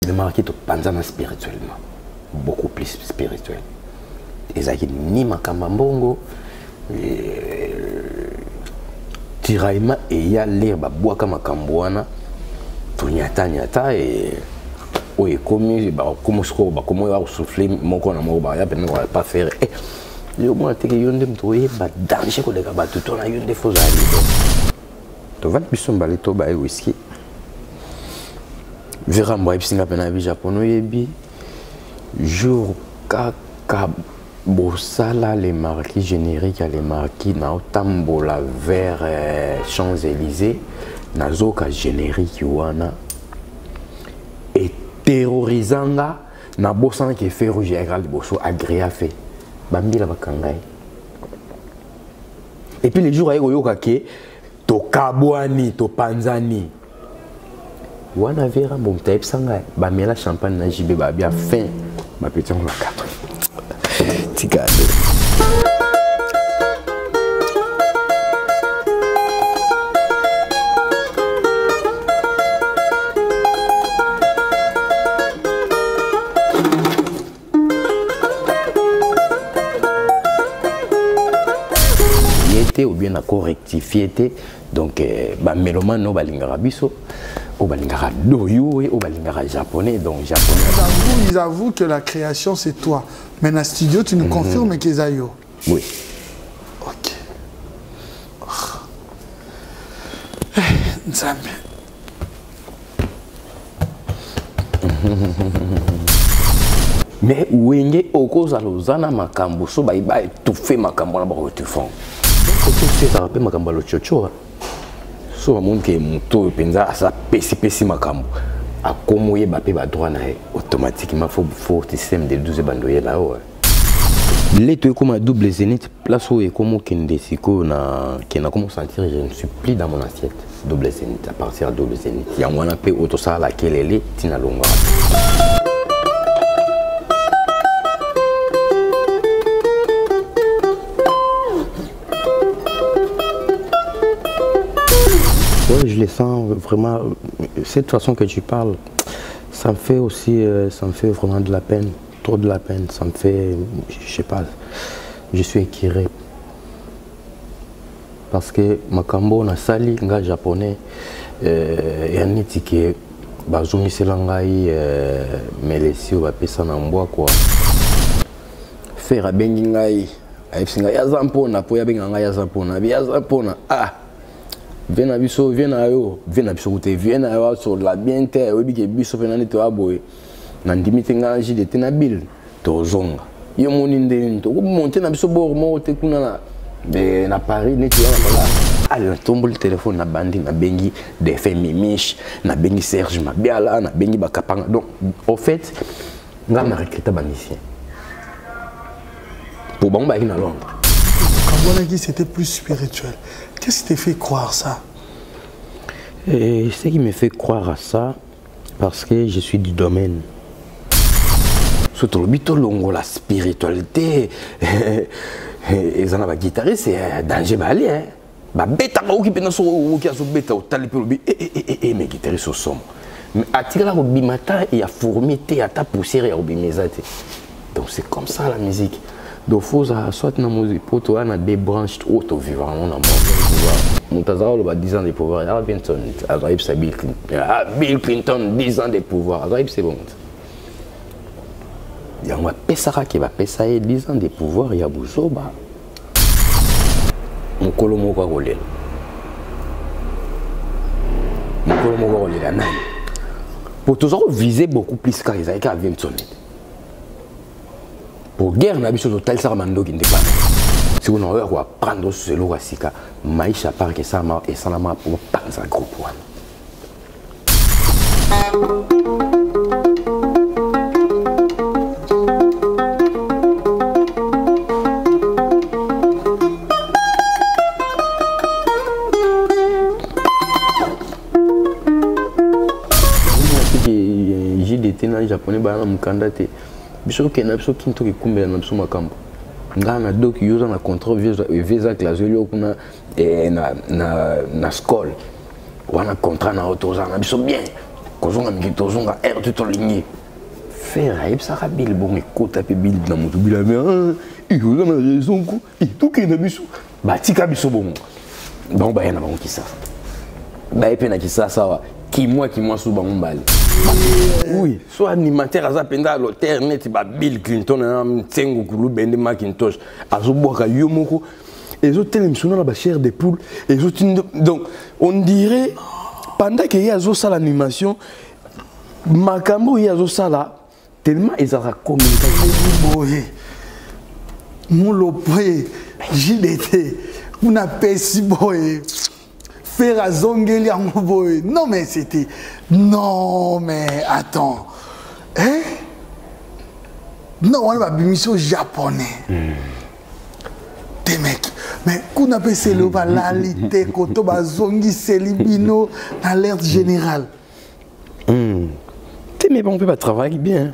le marqué to panzana spirituellement, beaucoup plus spirituel. Ezaki ni makamba mbongo, tiraillement et ya l'air ba boaka makambo wana, to nyata et oye komi ba komo sko ba komo ya souffler moko na moko ba ya pena va pas faire. Yo mo te ke yonde mtoye ba danger ko daga ba tout na yonde fo zali. To va biso mbali to ba whisky. Vera mwa episinga pena bi japonais yebi jour kaka bosala les marquis génériques les marquis na otambola vers Champs-Élysées nazoka générique wana et terrorisanga na bosana ke fait rouge égal boso agréa fait bambila bakangai et puis les jours ayo yoka ke to kabwani to panzani wana vera bon type sanga ba mela champagne na jibe ba bien fin ma petit on la 4 tigado ou bien à correctifier donc ba mélomane no balingara biso au balingara doyo et au balingara japonais donc japonais. Ils avouent que la création c'est toi. Mais dans le studio tu nous confirmes qu'ils aillent. Oui. Ok. Nzambe. Mais wenge okoza lozana makambo so ba étouffer makambo na ba retufon. C'est ça rappelle makambo lo chocho. So monde que moto penza ça pesi makambo. A comme yé ba pe ba droit na automatiquement faut système de 12 bandoye là ouais. Les deux comme double zénith place où est comme kende siko na qui na comment sentir je ne suis plus dans mon assiette double zénith à partir de double zénith. Il y a moins un peu auto ça laquelle elle est tina longa. Ouais, je les sens vraiment. Cette façon que tu parles, ça me fait aussi, ça me fait vraiment de la peine, trop de la peine. Ça me fait, je sais pas, je suis équiré. Parce que makambo na sali nga japonais, yaniti ke bazumi selangai melesi o bapesa na mbwa quoi. Faire bengi ngai, ayipsinga yazampona po ya benga ngai yazampona, biyazampona ah. Viens à biso, viens à yo, viens à biso côté, viens à yo sur la bien terre, oui que biso penane to aboy. Nandimite ngaji de tenabil, to zonga. Yo moninde to monter na biso bor mo te kuna na de na Paris ne tu là. Allez, tombe le téléphone na bandi na bengi des faits mimiche, na bengi Serge Mabiala, na bengi bakapanga. Donc au fait, nga na recruter banicien. Pour bon ba na Londres. Kabouanaki c'était plus spirituel. Qu'est-ce qui t'a fait croire ça? Et ce qui me fait croire à ça, parce que je suis du domaine. Surtout le bito longo la spiritualité. Et ça n'a pas guitariste, c'est danger balé. Bah bêta ba oki pena so oki aso bêta au talipe le bi mais guitariste au son. Mais attirer la robimata et à fourmi té à ta poussière et à robimezate. Donc c'est comme ça la musique. Donc faut soit na musique pour toi na des branches auto vivant on a mon tazaro le 10 ans de pouvoir ah Benson Azaïb c'est Bill Clinton ah Bill Clinton 10 ans de pouvoir Azaïb c'est bon il y a un pesara qui va pesailler 10 ans de pouvoir il y a Bouzoba mon colomo quoi roler mon colomo quoi roler là pour toujours viser beaucoup plus qu'Azaïb qu'à Benson. Pour guerre, on a vu sur l'hôtel Sarmando qui n'était pas. Si on a quoi prendre ce lot à Sika, Maïcha part que ça m'a et ça n'a pas pour prendre un gros point. JDT na japonais ba na mukanda te. Biso ke na biso kinto ke kumbela na biso makambo ngana donc yoza na contrôle visa classe yo kuna na skol wana contrat na autoza na biso bien kozonga mingi tozonga air tout ligné faire ayeb saka bil bon ekota pe bil na moto bila mais il a raison ko et tout que na biso ba tika biso bon donc ba yana bango kisa ba epe na kisa sawa qui moi sous bango mbali oui soit animateur aza penda à l'hôtel net ba Bill Clinton na tsengo kulu bende Macintosh azoboka yo moko les autres télémissions la chair des poules et donc on dirait pendant qu'il y a ça l'animation makambo il y a ça là tellement ils ont communication Moulo boy JDT on a pesi boy faire à zongeli en boy non mais c'était non mais attends hein non on va bimission japonais des mecs mais qu'on appelle c'est le valalité koto bazongi selibino d'alerte générale mais bon on peut pas travailler bien.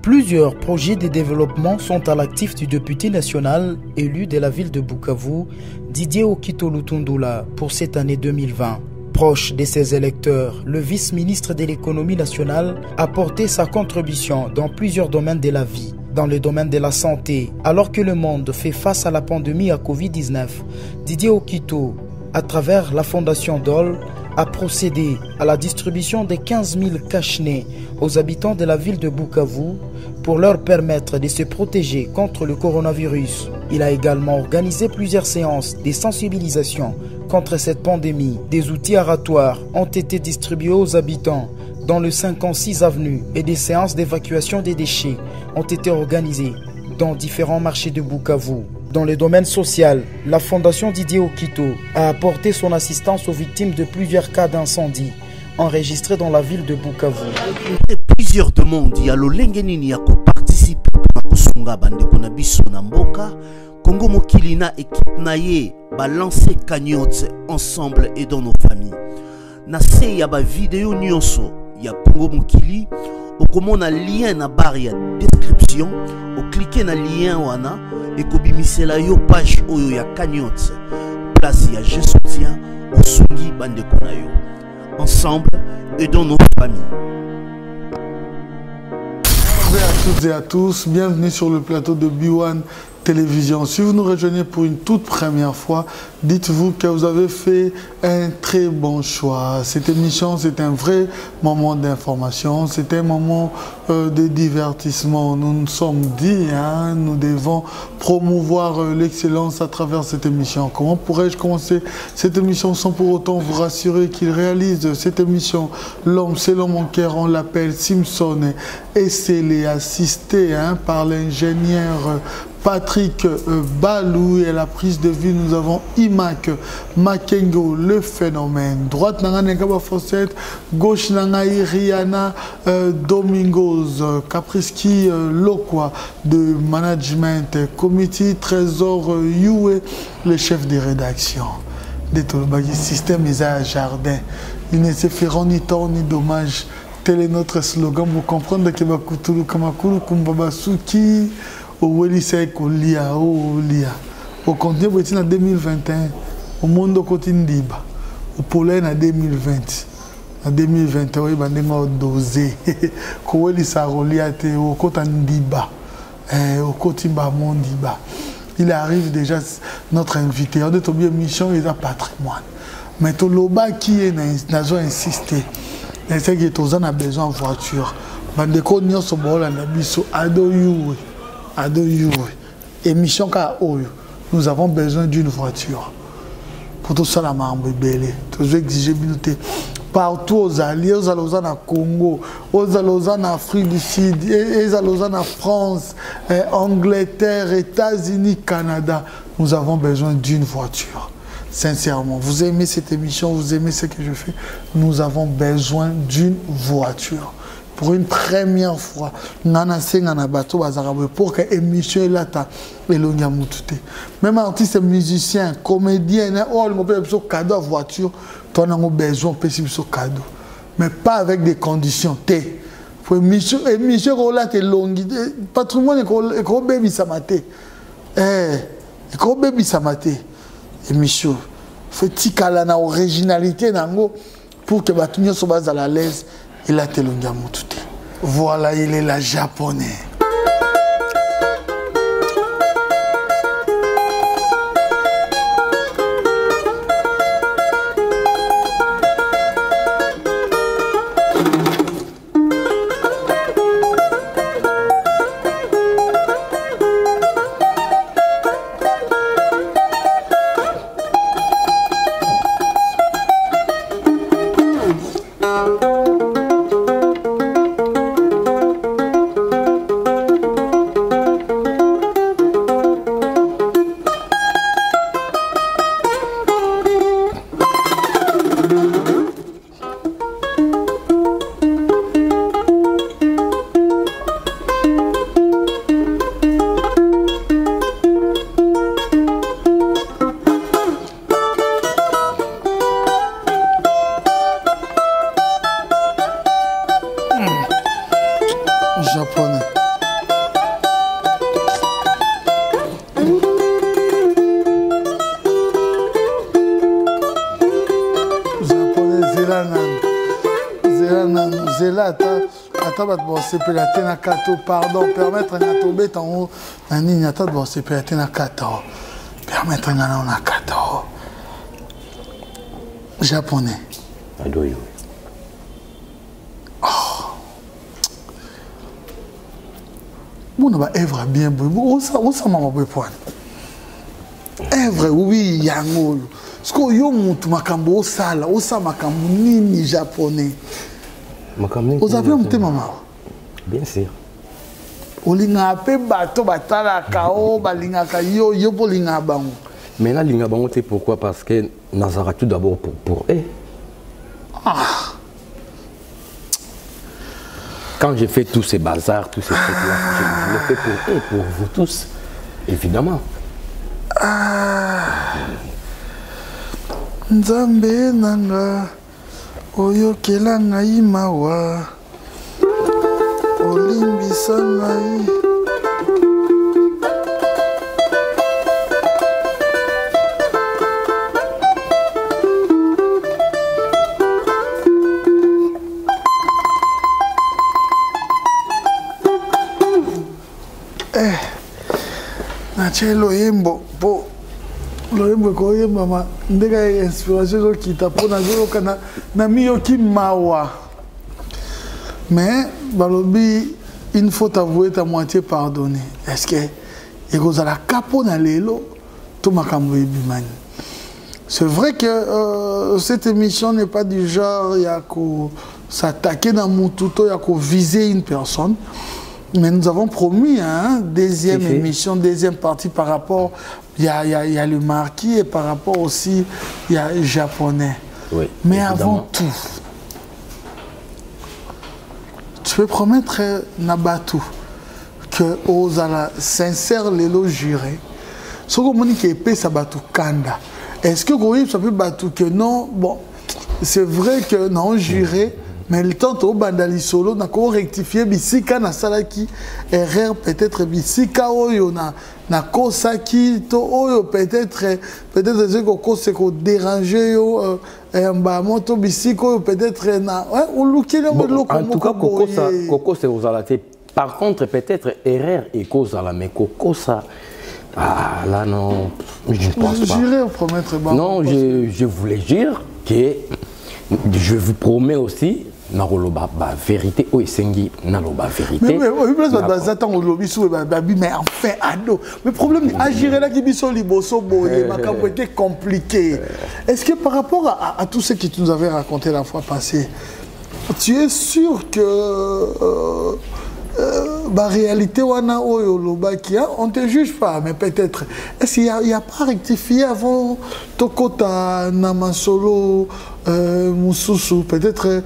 Plusieurs projets de développement sont à l'actif du député national élu de la ville de Bukavu, Didier Okito Lutundula, pour cette année 2020. Proche de ses électeurs, le vice-ministre de l'économie nationale a porté sa contribution dans plusieurs domaines de la vie. Dans le domaine de la santé, alors que le monde fait face à la pandémie à Covid-19, Didier Okito, à travers la fondation DOL, a procédé à la distribution de 15 000 cache-nez aux habitants de la ville de Bukavu pour leur permettre de se protéger contre le coronavirus. Il a également organisé plusieurs séances de sensibilisation contre cette pandémie. Des outils aratoires ont été distribués aux habitants dans le 56 avenue et des séances d'évacuation des déchets ont été organisées dans différents marchés de Bukavu. Dans le domaine social, la fondation Didier Okito a apporté son assistance aux victimes de plusieurs cas d'incendie enregistrés dans la ville de Bukavu. Plusieurs demandes, il y a l'Olengenini qui participe à Kosunga Bande Konabiso Namboka, Congo Mokilina équipe Naye, balancer cagnotte ensemble et dans nos familles. Nase y a ba vidéo nyonso, il y a Congo Mokili, au comment on a lien na barre ya description, au cliquer na lien wana et kobimisela yo page oyo ya cagnotte. Place ya je soutiens au Sungi Bande Konayo. Ensemble et dans nos familles. Bonjour à toutes et à tous, bienvenue sur le plateau de B1 Télévision. Si vous nous rejoignez pour une toute première fois, dites-vous que vous avez fait un très bon choix. Cette émission, c'est un vrai moment d'information, c'est un moment de divertissement. Nous nous sommes dit, nous devons promouvoir l'excellence à travers cette émission. Comment pourrais-je commencer cette émission sans pour autant vous rassurer qu'il réalise cette émission? L'homme, c'est l'homme en cœur, on l'appelle Simpson, et c'est les assisté par l'ingénieur Patrick Balou, et à la prise de vue nous avons Imak Makengo, le phénomène. Droite nanga Nekaba Fossette, gauche nanga Rihanna Domingos, Capriski Lokwa de Management Committee, Trésor Yue, le chef de rédaction. De Tolobagi Système Isaiah Jardin. Ils ne se feront ni tort ni dommage. Tel est notre slogan pour comprendre que Bakutulu Kamakulu Kumbabasuki. Au Welisek, au Lia, au Lia. Au continent en 2021, au monde au continent d'Iba. Au Pollen en 2020. En 2021, il y a un dosé. Au Welisa, au Lia, au continent d'Iba. Au continent d'Iba. Il arrive déjà notre invité. On est au bien mission, il a patrimoine. Mais tout le bas qui est n'a insisté. C'est que tous on a besoin de voiture. Bandeko nyo so bola na biso ado you. Émission ka oyo, nous avons besoin d'une voiture. Pour tout ça, la mambo est belle. Tous exiger biluté. Partout aux alliés, aux alliés en Congo, aux alliés en Afrique du Sud, aux alliés en France, Angleterre, États-Unis, Canada. Nous avons besoin d'une voiture. Sincèrement, vous aimez cette émission, vous aimez ce que je fais. Nous avons besoin d'une voiture. pour une première fois nana senga na bato bazarabe pour que émission lata elonga mutute même artiste musicien comédien oh le peut so cadeau voiture toi n'a besoin peut so cadeau mais pas avec des conditions té pour émission relate longi patrimoine ko baby samate ko baby samate émission fait tikala na originalité nango pour que batunyo so base à la l'aise et la telonga mutute. Voilà, il est là japonais. Japonais. Zela ata bat bo sepela tena kato pardon permettre na tomber en haut na nini ata bo sepela tena kato permettre na kato japonais adoyo bon ba œuvre bien beau on ça mama boy point œuvre oui yango sko yo mutu makambo osala makambo nini japonais vous avez un maman bien sûr olinga pe bato batala kao balinga ka yo bolinga bango mais là linga bango c'est pourquoi parce que Nazara tout d'abord pour quand je fais tous ces bazars tous ces trucs là je le fais pour vous tous évidemment Nzambe nanga oyokela ngai mawa olimbisa ngai natie loyembo po loyembo koyemba ma ndeka inspiration ezokita mpo nazoloka na miyoki mawa mais balobi il faut avouer ta moitié pardonner est-ce que ekozala kapo na lelo to makambo ebimani c'est vrai que cette émission n'est pas du genre ya ko s'attaquer dans mututo ya ko viser une personne. Mais nous avons promis deuxième émission, deuxième partie par rapport, il y a le marquis et par rapport aussi, il y a le japonais. Oui, mais évidemment. avant tout, tu peux promettre Nabatu que Ozala sincère l'élo juré. Ce que je dis que c'est Batu Kanda. Est-ce que vous ça peut Batu que non? Bon, c'est vrai que non juré. Mais le temps au bandali solo n'a qu'à rectifier bisika na salaki erreur peut-être bisika oyo na kosaki to oyo peut-être c'est que c'est ko déranger yo ba moto bisika oyo peut-être na on lookile en tout cas Coco c'est aux alatés par contre peut-être erreur et cause à la mais Coco ça là non je ne pense pas. J'irai promettre non je voulais dire que je vous promets aussi Naroloba vérité ou esengi naloba vérité mais enfin ado mais problème agir là qui biso liboso boye makambo était compliqué. Est-ce que par rapport à tout ce que tu nous avais raconté la fois passée tu es sûr que la réalité wana oyo lobakia on te juge pas mais peut-être est-ce qu'il y a pas rectifié avant tokota namasolo Moussousou. Peut-être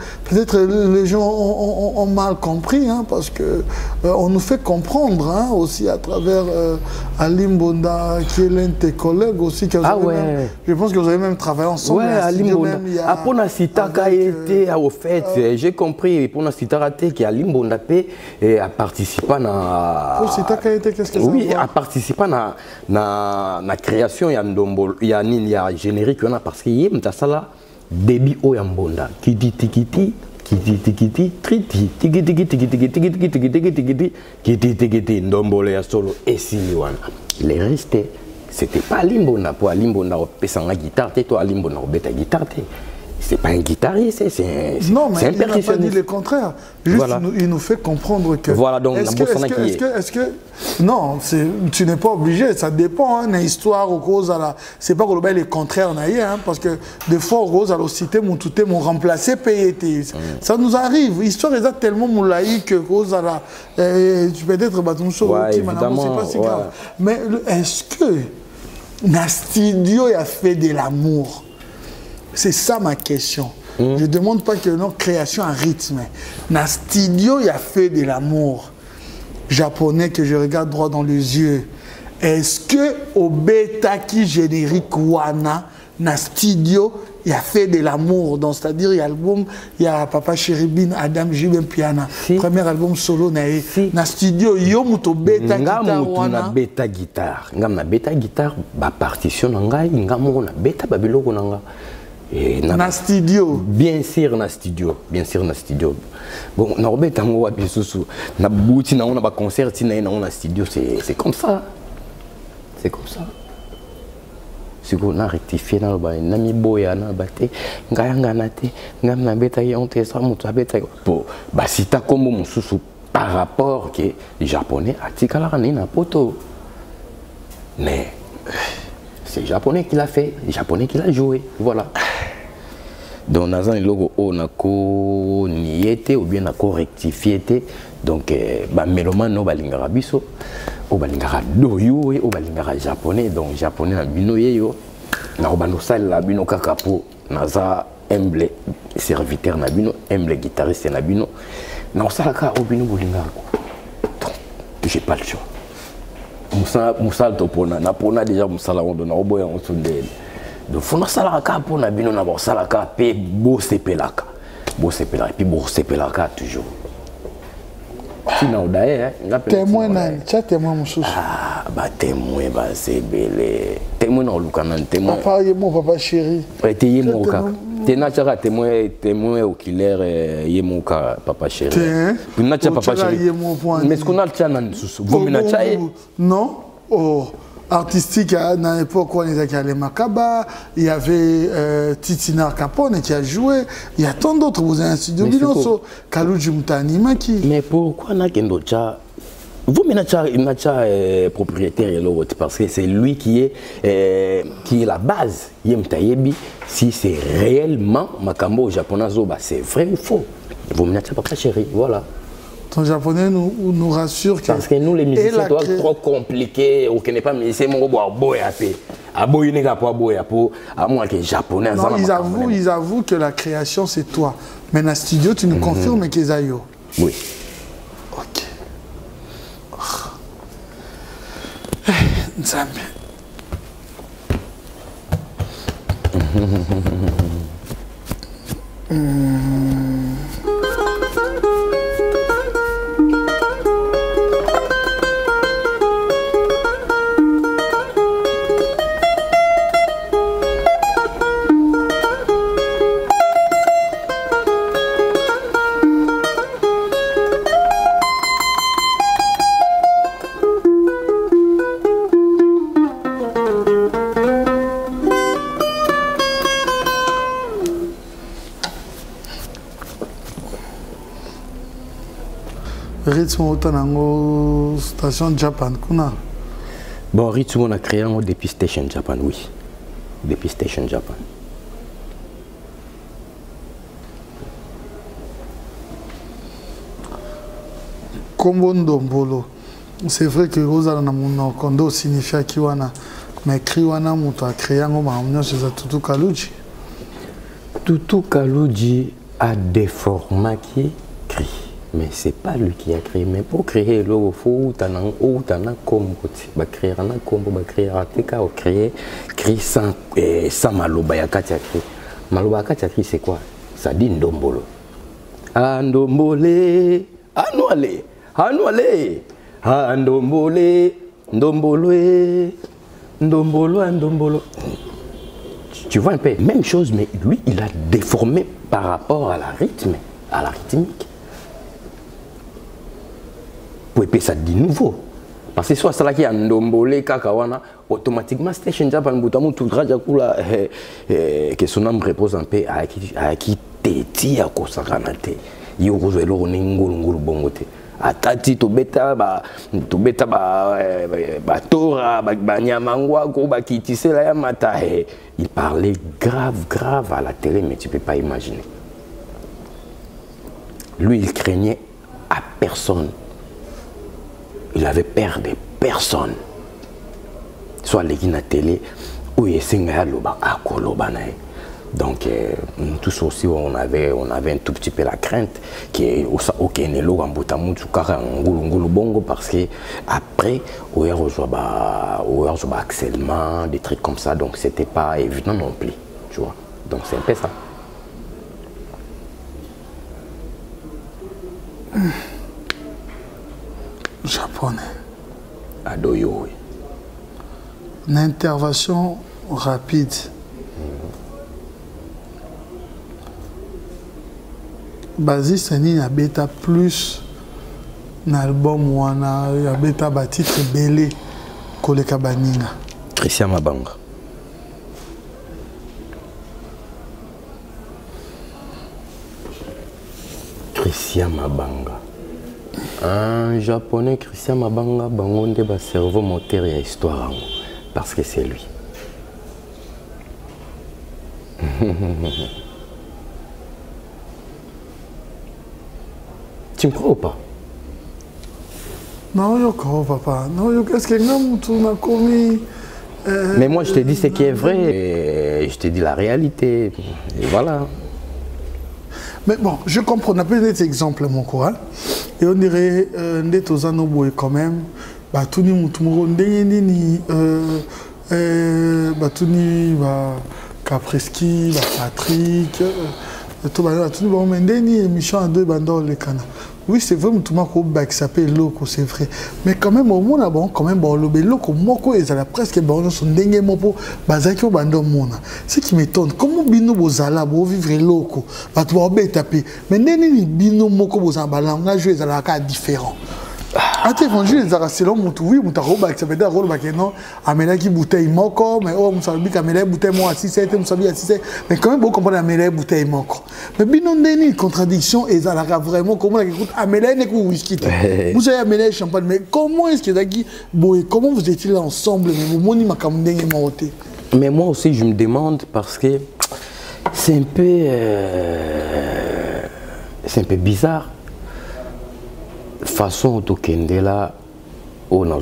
les gens ont mal compris, hein, parce que on nous fait comprendre, hein, aussi à travers Ali Mbonda, qui est l'un de tes collègues aussi. Je pense que vous avez même travaillé ensemble. Ouais, Ali Mbonda. Pour la Sitaka été au fait, j'ai compris, pour la Sitaka qui Ali Mbonda a participé à... Pour Sitaka été, qu'est-ce que ça? Oui, a participé à la création, il y a générique, parce qu'il y a ça débit au Yambonda, kiti tikiti, kiti tikiti, triti, tiki tiki tiki tiki tiki tiki tiki tiki tiki tiki tiki tiki ndombole ya solo et siliwana. Les restés, c'était pas Limbonda pour Limbonda pesant la guitare, toi Limbonda bête guitare. C'est pas un guitariste, c'est un non, mais il n'a pas dit le contraire. Juste, voilà. Il nous fait comprendre que... Voilà, donc est-ce que... Non, tu n'es pas obligé, ça dépend. Hein, une histoire au cause à la... C'est pas que le contraire, hein, parce que des fois, au cause à la cité, mon tout est mon remplacé payé. Ça nous arrive. L'histoire est tellement moulaï que cause à la... Tu peux être battu sur le c'est pas si grave. Mais est-ce que Nastidio a fait de l'amour? C'est ça ma question. Je ne demande pas que notre création en rythme. Nastidio, il a fait de l'amour japonais que je regarde droit dans les yeux. Est-ce que au bêta qui générique Wana, Nastidio, il a fait de l'amour? C'est-à-dire, il y a l'album, il y a Papa Chéribine, Adam Jibem Piana, premier album solo, Nastidio, il y a bêta guitare Wana. Bêta guitare. Bêta guitare, partition, il y a bêta babyloko. Na studio. Bien sûr, na studio. Bon, na robeta ngo wapi susu. Na bouti na on a concert na studio, c'est comme ça. C'est comme ça. Si on a rectifié na ba na mi boya na bate ngayanga na te ngam na beta yonte sa mutu beta po basita kombo mususu par rapport que les japonais atikala na poto. Mais c'est le japonais qui l'a fait, le japonais qui l'a joué, voilà. Donc, nous avons le logo on niété ou bien on rectifié. Donc, mélomane no balingara biso, o balingara doyo, o balingara japonais. Donc, japonais na bino yeyo, na obano sal la bino kakapo, naza humble serviteur na bino, humble guitariste na bino, na osalaka obino bolingara. Donc, j'ai pas le choix. Moussal topona, na pona déjà moussala on donne au boya on sondel. Donc faut na salaka pona bino na bo salaka pe bo sepelaka et puis bo sepelaka toujours. Sinon d'ailleurs, témoin nan, tu as témoin mon chouchou. Ah bah témoin bah c'est belé. Témoin na lukana témoin. Papa yé mon papa chéri. Témoin mon kaka. Ténacha témoin oculaire yé mon kaka papa chéri. Ténacha papa chéri. Mais ce qu'on a le tcha nan susu. Non. Oh. Artistique à l'époque où on était allé Makaba, il y avait Titinar Capone qui a joué, il y a tant d'autres, vous avez un studio Binoso, Kaluji Mutani Maki. Mais pourquoi n'a qu'un d'autre? Vous n'avez propriétaire parce que c'est lui qui est la base. Si c'est réellement Makambo japonais, c'est vrai ou faux? Vous n'avez pas chéri, voilà. Ton japonais nous rassure que... Parce que nous, les musiciens, c'est trop compliqué. On ne connaît pas les musiciens, on va boire à boire, à moins que les japonais... Non, ils avouent que la création, c'est toi. Mais dans le studio, tu nous confirmes qu'ils aillent. Oui. Ok. Nzambe. Rythme autant station Japan kuna. Bon, rythme on a créé depuis Station Japan, oui. Depuis Station Japan. Kombo Ndombolo. C'est vrai que Rosa na mon kondo signifie kiwana. Mais Kriwana muto a créé un homme chez Tutu Kaluji. Tutu Kaloudji a déformé qui crie. Mais ce n'est pas lui qui a créé. Mais pour créer, il faut créer un combo. Créer un combo, créer sans maloba ya kati a créé. Maloba kati a créé, c'est quoi? Ça dit ndombolo. Andombole, anouale, anouale, andombole, ndombolo, ndombolo, ndombolo. Tu vois un peu, même chose, mais lui, il a déformé par rapport à la rythmique. Pour épée, ça dit nouveau. Parce que soit ça qui a ndombolé kakawana, automatiquement, station japan boutamu tout rajakula que son âme repose un peu à qui teti à kosakanate. Yoko zelo ngulu bongote. Atati to beta ba tora ba nyamangwa ko ba kitise la ya mata. Il parlait grave à la télé, mais tu peux pas imaginer. Lui, il craignait à personne. Il avait peur de personne. Soit les gens à la télé, ou il y a donc, tous aussi, on avait un tout petit peu la crainte que parce que après, on a reçu harcèlement, des trucs comme ça, donc c'était pas évident non plus, tu vois. Donc c'est un peu ça. Japonais. Adoyo, oui. Une intervention rapide. Basis Sani a bêta plus l'album ou a bêta titre belé koleka baninga. Christian Mabanga. Christian Mabanga. Un japonais, Christian Mabanga, bangonde ba cerveau moteur et histoire parce que c'est lui. Tu me crois ou pas? Non, je crois papa. Non, est-ce que nous avons commis? Mais moi, je te dis ce qui est vrai. Et je te dis la réalité. Et voilà. Mais bon, je comprends. On a pris des exemples, mon courant. Et on dirait, quand même, Capreski, Patrick, émission à deux bandes les canards. Oui, c'est vrai, qui s'appelle Loco, c'est vrai. Mais quand même, au monde, bon, quand même, bon, le Loco, Moko, ils ont presque bon, son dengue mopo, bazaki au bando mona. Ce qui m'étonne, comment bino bozala, bo vivre Loco, bah tu vas taper. Mais neni bino moko bozamba, là, jouer à la carte différent. Ate évangile les aracélons mon tout oui mon taroba qui s'appelle taroba qui non amena qui bouteille moko mais oh musabi kamela bouteille moi 6 musabi à 6 mais quand même beaucoup comprendre amena bouteille moko mais binon deni contradiction et ça la vraiment comment écoute amena n'est que whisky vous avez amena champagne mais comment est-ce que daki boy comment vous étiez là ensemble mais vous moni makamundenge monté. Mais moi aussi je me demande parce que c'est un peu bizarre. Façon de Kendela, on a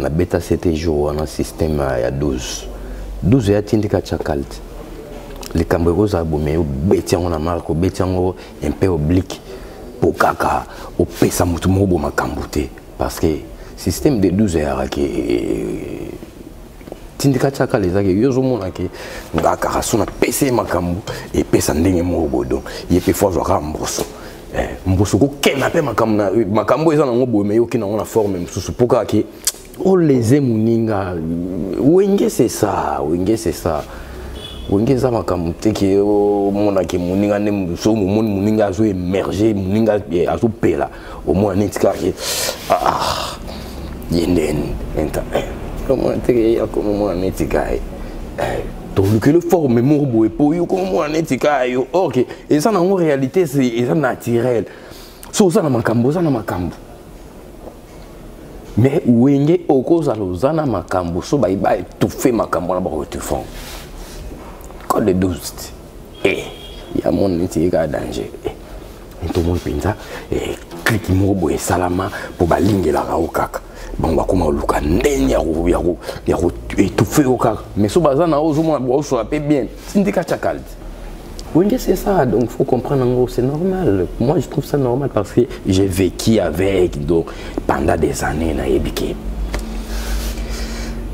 bêta c'était jour un système à 12 et à Tindika Chakalt. Les Cambéros a boumé, bêtia on a marqué, bêtia un peu oblique pour caca, au pesa mutumobo ma cambouté. Parce que système de 12 heures qui Tindika Chakalt, les agues, yo mona qui n'a qu'à son PC ma cambou et pesa n'engue mobo donc il peut faire jouer un morceau. Mbosoko kena pe makambo eza nango boye mais yoki nango na forme mususu poka ki o les muninga wenge c'est ça wenge za makambo te ki o mona ki muninga ne muso moni muninga azo émerger muninga azo pela au moins netika ki yenden enta comment te ya comme moi netika donc le forme morbo et pour you comme moi netika yo OK et ça en réalité c'est ça naturel so ça na makambo mais wenge okoza lozana makambo so ba tout fait makambo na ba te fond code de 12 et il y a mon netika danger et tout mon pinza et clique morbo et salama pour ba lingela ka okaka bon va comment luka ndenya ya étouffé au cas mais so bazana ozomona bo so appé bien Tindika Chakalt Oui, c'est ça, donc il faut comprendre, en gros, c'est normal. Moi, je trouve ça normal parce que j'ai vécu avec, donc pendant des années,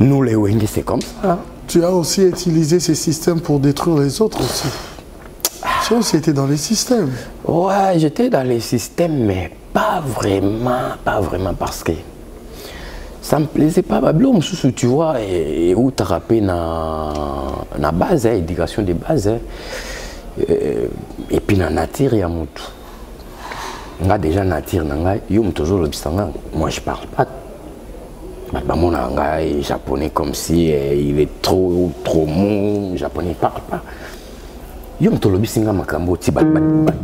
nous les Wenge, c'est comme ça. Tu as aussi utilisé ces systèmes pour détruire les autres aussi. Tu as aussi été dans les systèmes. Ouais, j'étais dans les systèmes, mais pas vraiment parce que ça me plaisait pas. Tu vois, et où tu as rappelé na base, éducation de base. Et puis la nature, il y a mon tout. On a déjà nature, moi je parle pas. Mon japonais comme si il est trop mou, japonais parle pas. Yo mtolobi singa makambo ti ba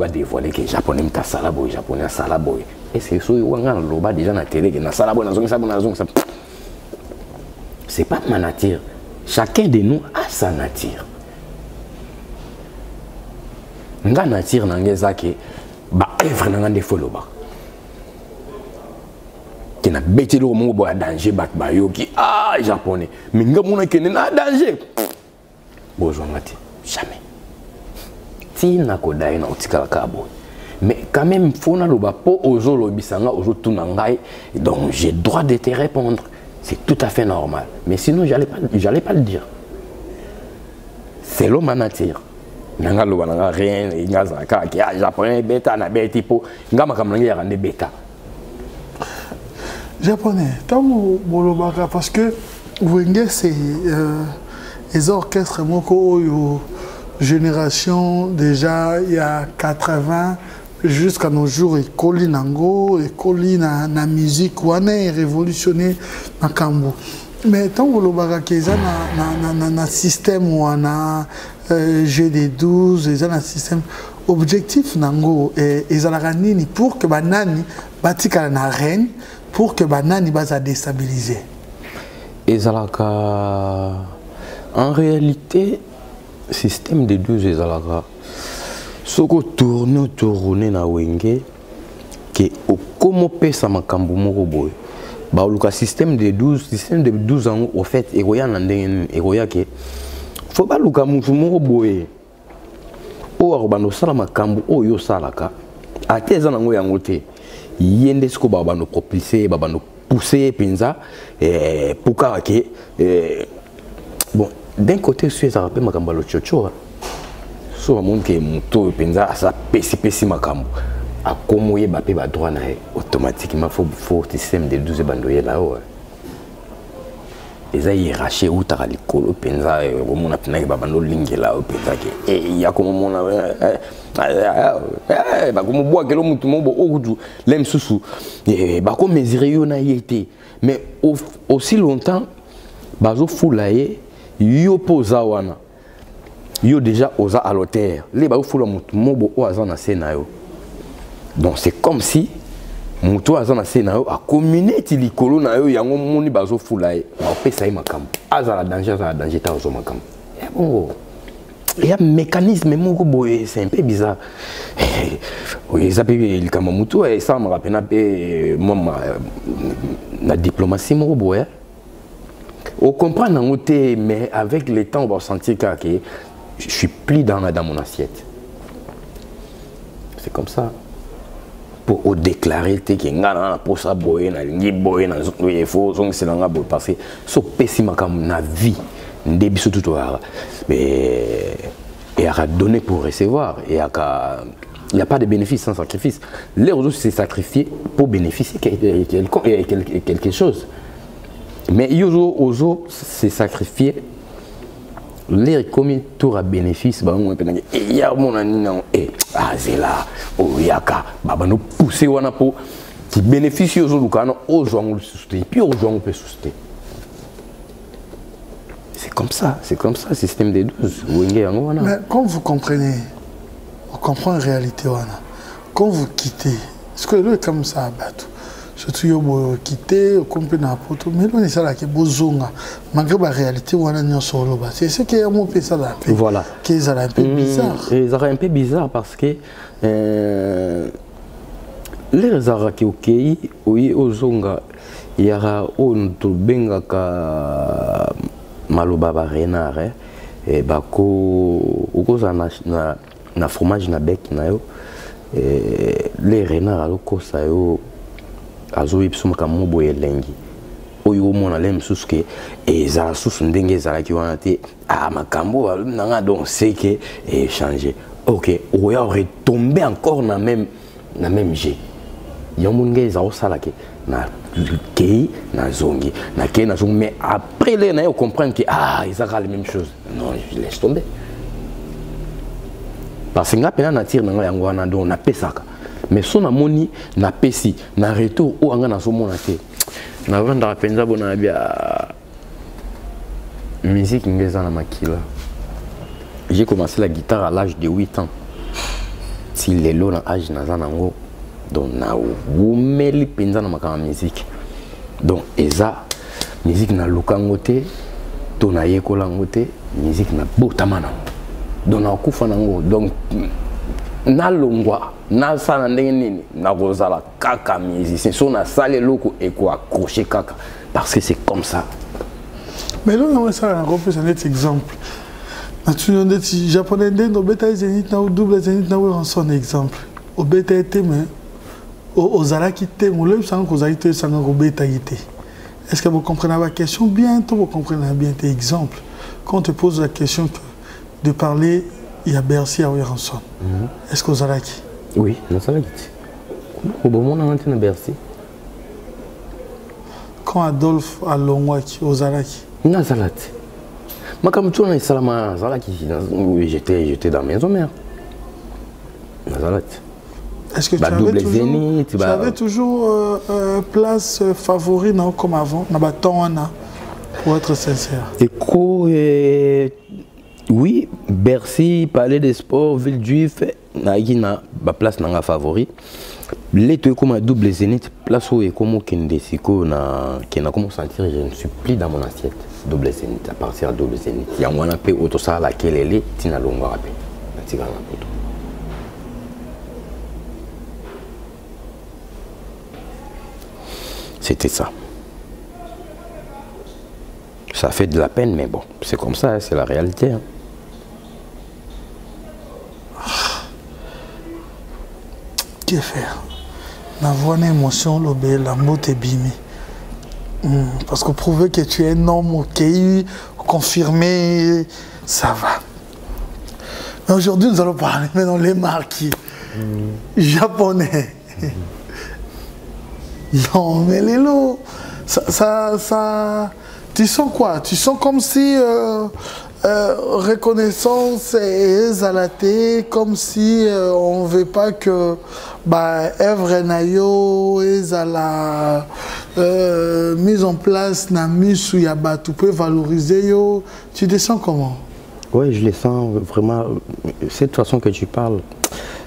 dévoiler que japonais mta salaboy, japonais salaboy. Et c'est ça wanga loba déjà na télé que na salaboy na zonga. C'est pas ma nature. Chacun de nous a sa nature. Nga nature na ngeza ke ba œuvre na ngande foloba. Qui n'a bêté le mot bois danger bat bayoki japonais mais nga mona ke na danger bonjour mati jamais ti na kodai na otikala kabo mais quand même faut na loba po ozo lobisanga ozo tunangai donc j'ai droit de te répondre, c'est tout à fait normal, mais sinon j'allais pas le dire, c'est l'homme nature nanga loba nanga rien ngaza ka ki japonais bêta na bêti po ngama kamlangi ya rande bêta japonais, parce que Wenge c'est les orchestres moko génération déjà il y a 80 jusqu'à nos jours et Kolinango et Kolina na musique wana révolutionné na kambo. Mais tant que le na système wana GD12 ils ont un système objectif nango et ils ont nini pour que banani batika na reine pour que banani basa déstabiliser. En réalité, système de 12 ezalaka. Soko tourner na Wenge que au comment pesa makambo moko boy. Ba luka système de 12 ans au fait egoya na ndenge egoya ke faut ba luka mutu moko boy. O arobano sala makambo oyo salaka. Ateza nango yango te. Yende siko babano complicer babano pousser penza pour que bon d'un côté sur ça rappelle makambo lo chocho so monde que muto penza ça pesi makambo a comme ye bape ba droit na automatiquement faut système de 12 bandoye là haut eza hiérarchie ou ta likolo penza au mona pena ba bando lingela penza ke ya comme mona ba comme bois que le mutu mo okudu lem susu ba ko mesurer yo na yete mais aussi longtemps bazo fulaye yo poza wana yo déjà oza à l'auteur les ba fula mutu mo o aza na scénario donc c'est comme si mutu aza na scénario a communauté likolo na yo yango moni bazo fulaye ba pesa makambo aza la danger ta ozo makambo bon il y a un mécanisme c'est un peu bizarre. Oui, ça peut être comme mutu et ça me rappelle un peu la diplomatie on comprend mais avec le temps on va sentir que je suis plus dans mon assiette. C'est comme ça. Pour déclarer que ngana pour ça boyer na lingi boyer na il faut c'est là parce que so pessima comme na vie ndébi surtout mais et à donner pour recevoir et il n'y a pas de bénéfice sans sacrifice. Les autres c'est sacrifier pour bénéficier quelque chose. Mais Yozo c'est sacrifier les commis tour à bénéfice il y a mon anina et azela oyaka baba nous pousser wana po qui bénéficie aux lukano aux gens le soutenir puis aux gens on peut soutenir. C'est comme ça le système des 12. Mais quand vous comprenez, on comprend la réalité wana. Quand vous quittez, parce que là comme ça bateau. Surtout vous quittez, vous comprenez n'importe où, mais là c'est là que bozonga. Malgré la réalité wana nyo solo ba. C'est ce qui est un peu ça là. Voilà. Qui est un peu bizarre. C'est un peu bizarre parce que les araki okei oui ozonga yara on to benga ka maloba ba renard bako ukoza na na fromage na bec na yo les renards alokosa yo azoyi biso makambo boye elengi oyo omona le mosusu ke ezala susu ndenge ezalaki wana te makambo nanga donc c'est que changé ok oya retomber encore na même jeu yango nge ezala osala ke na kei na zongi na kei na zongi mais après les na yo comprendre que ezaka la même chose non je laisse tomber parce que nga pena na tire nanga yango wana donc na pesaka mais so na moni na pesi na retour o anga na so mona te na vanda penza bona bia musique ngeza na makila. J'ai commencé la guitare à l'âge de 8 ans. Si les lots dans l'âge nango donc na wumeli penza na makama musique. Donc eza musique na lukangote to na yekola ngote musique na botamana. Donc na kufa nango donc na longwa na sana ndenge nini na kozala kaka musicien so na sale loko et quoi accrocher kaka parce que c'est comme ça. Mais là on ça un peu un exemple. Naturellement des japonais no beta zénith na double zénith na en son exemple. Au beta été mais aux alaki té mo le sang ko zaite sang ko beta été. Est-ce que vous comprenez la question bien tout vous comprenez bien tes exemples. Quand on te pose la question de parler il y a Bercy à Ouéranson. Est-ce que vous avez qui? Oui, nous sommes là. Au bon moment, on est à Bercy. Quand Adolphe à Longwaki, aux Alaki? Nazalat. Moi, comme tu es Salama, j'étais dans la maison mère. Nazalat. Est-ce que tu avais toujours place favorite non, comme avant, dans le pour être sincère? Oui, Bercy, Palais des Sports, Ville Juif, na place nanga favori. Les deux comme double zénith, place où est comme Kendesiko na comment sentir je ne suis plus dans mon assiette. Double zénith à partir de double zénith. Il y a un peu auto ça laquelle elle est tina longa rapé. C'était ça. Ça fait de la peine, mais bon, c'est comme ça, c'est la réalité. Hein. Que faire? D'avoir une émotion, la mot est bimé. Parce que prouver que tu es un homme, ok, confirmé, ça va. Mais aujourd'hui, nous allons parler maintenant les marquis japonais. Non, mais les lots, ça, tu sens quoi? Tu sens comme si reconnaissance est zalatée, comme si on ne veut pas que œuvre nayo est la mise en place na misu yaba tu peux valoriser yo. Tu te sens comment? Oui, je les sens vraiment. Cette façon que tu parles,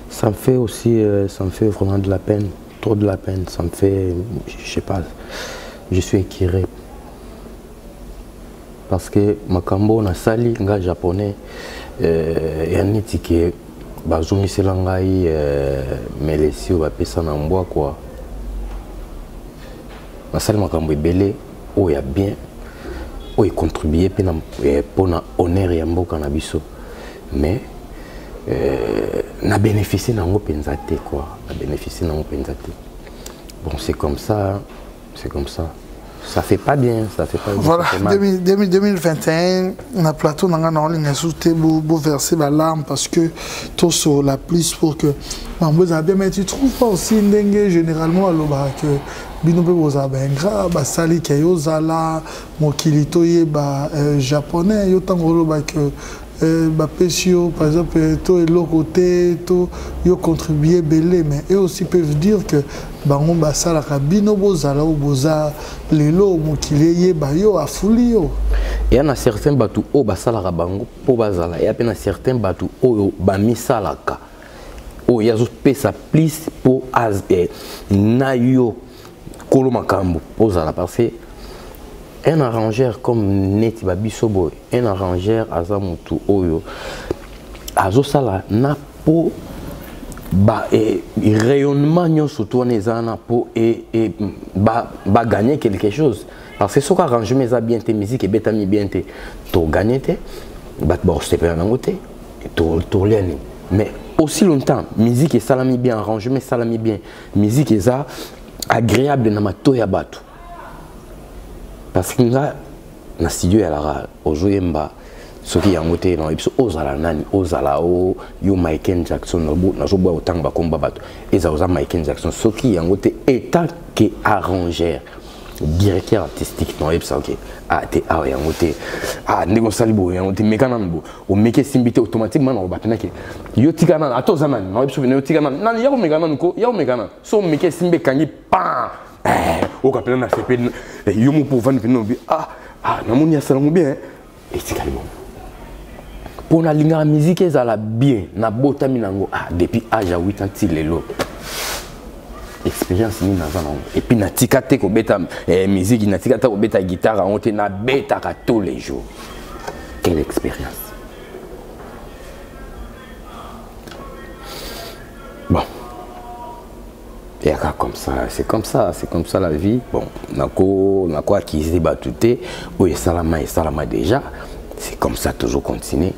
ça me fait aussi, ça me fait vraiment de la peine, trop de la peine. Ça me fait, je sais pas, je suis équiré. Parce que makambo na sali nga japonais yaniti ke bazumisela ngai melesi o bapesa na mbwa quoi. Basali makambo ebele o ya bien o y contribuer pe na pona honneur ya mboka na biso. Mais na bénéficier nango penza te quoi. Na bénéficier nango penza te. Bon, c'est comme ça, c'est comme ça. Ça fait pas bien, ça fait pas bien. Voilà, 2021, on a plateau, on a ligne sous verser la larme parce que tout sur la plus pour que. Mais tu trouves pas aussi dingue généralement à que binobe boza bengra ba sali kayo zala mokilito ye japonais yo tangolo que Pesio, par exemple, tout est côté, tout y contribué belé, mais eux aussi peuvent dire que bango basala kabino bozala ou boza lelo mokileye bayo afulio. Il y en a certains bateaux au basala bango po bazala, il y a peine certains bateaux au bamisalaka. Oh, il y a pesa plus pour az nayo kolomakambo pozala parce que un arrangeur comme Neti Babisobo, un arrangeur Azamutu Oyo, Azosala na po rayonnement surtout on est en po et gagner quelque chose parce que ce qu'on arrange mes bien tes musiques et betami bien tes to gagner te bat bon c'est pas un côté to liani mais aussi longtemps musique et salami bien arrangement salami bien musique est agréable na mato ya bato parce que nga na studio ya la ozoyemba soki yango te na ebiso ozala nani ozala o yo Michael Jackson na zo bwa otanga ba komba bato eza oza Michael Jackson soki yango te état que arrangeur directeur artistique non ebisa ok ah te ah yango te ah ndeko salibo yango te mekana mbo o meke simbite automatiquement na ba penake yo tikana atoza nani non ebisa yo tikana nani yako mekana nko yako mekana so meke simbe kangi pa o kapela na sepe yo mo pour vendre no bi ah na moni ya salongo bien et tikali bon pour la linga musique ezala bien na botami nango ah depuis âge à 8 ans tilelo expérience ni na zana et puis na tikate ko beta musique na tikate ko beta guitare on te na beta ka tous les jours quelle expérience bon et comme ça c'est comme ça la vie bon nako acquise batute ou salama déjà c'est comme ça toujours continuer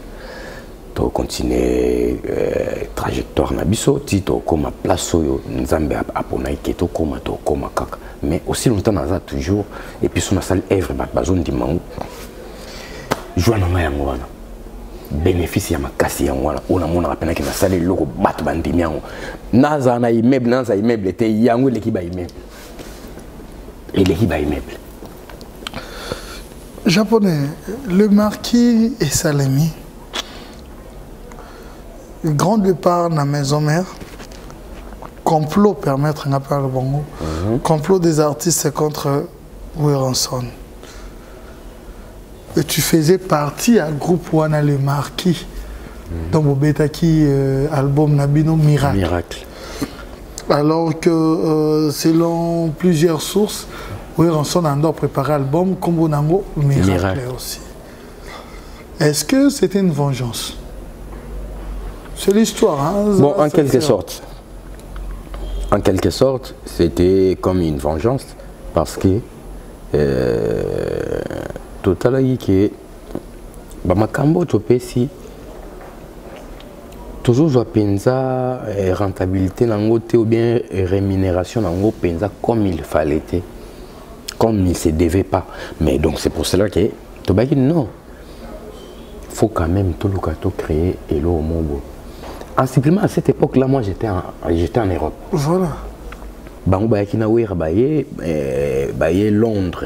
trajectoire na biso tito comme place oyo nzambe apona iketo koma to koma kaka mais aussi longtemps naza toujours et puis sona sali œuvre bazon dimango joie na nga yango wana bénéfice ya makasi yango wana ona mona rapena ke na sali loko bato bandimi yango naza na immeuble te yango eleki ba immeuble japonais le marquis et Salami. Le grand départ dans la maison mère, complot permettre un appel au bongo, complot des artistes contre Weranson. Et tu faisais partie à groupe Wana le Marquis, dans le Betaki album Nabino Miracle. Alors que selon plusieurs sources, Weranson a d'abord préparé l'album Combo Nango Miracle aussi. Est-ce que c'était une vengeance? C'est l'histoire. Hein, bon, en quelque sorte. En quelque sorte, c'était comme une vengeance parce que totalement que makambo topesi toujours doit pensa rentabilité nango te ou bien rémunération nango pensa comme il fallait comme il se devait pas. Mais donc c'est pour cela que tobaki non. Faut quand même tout le cas créer et l'eau au monde. En supplément, à cette époque-là, moi, j'étais en Europe. Voilà. Bango bayaki na wera baye Londres.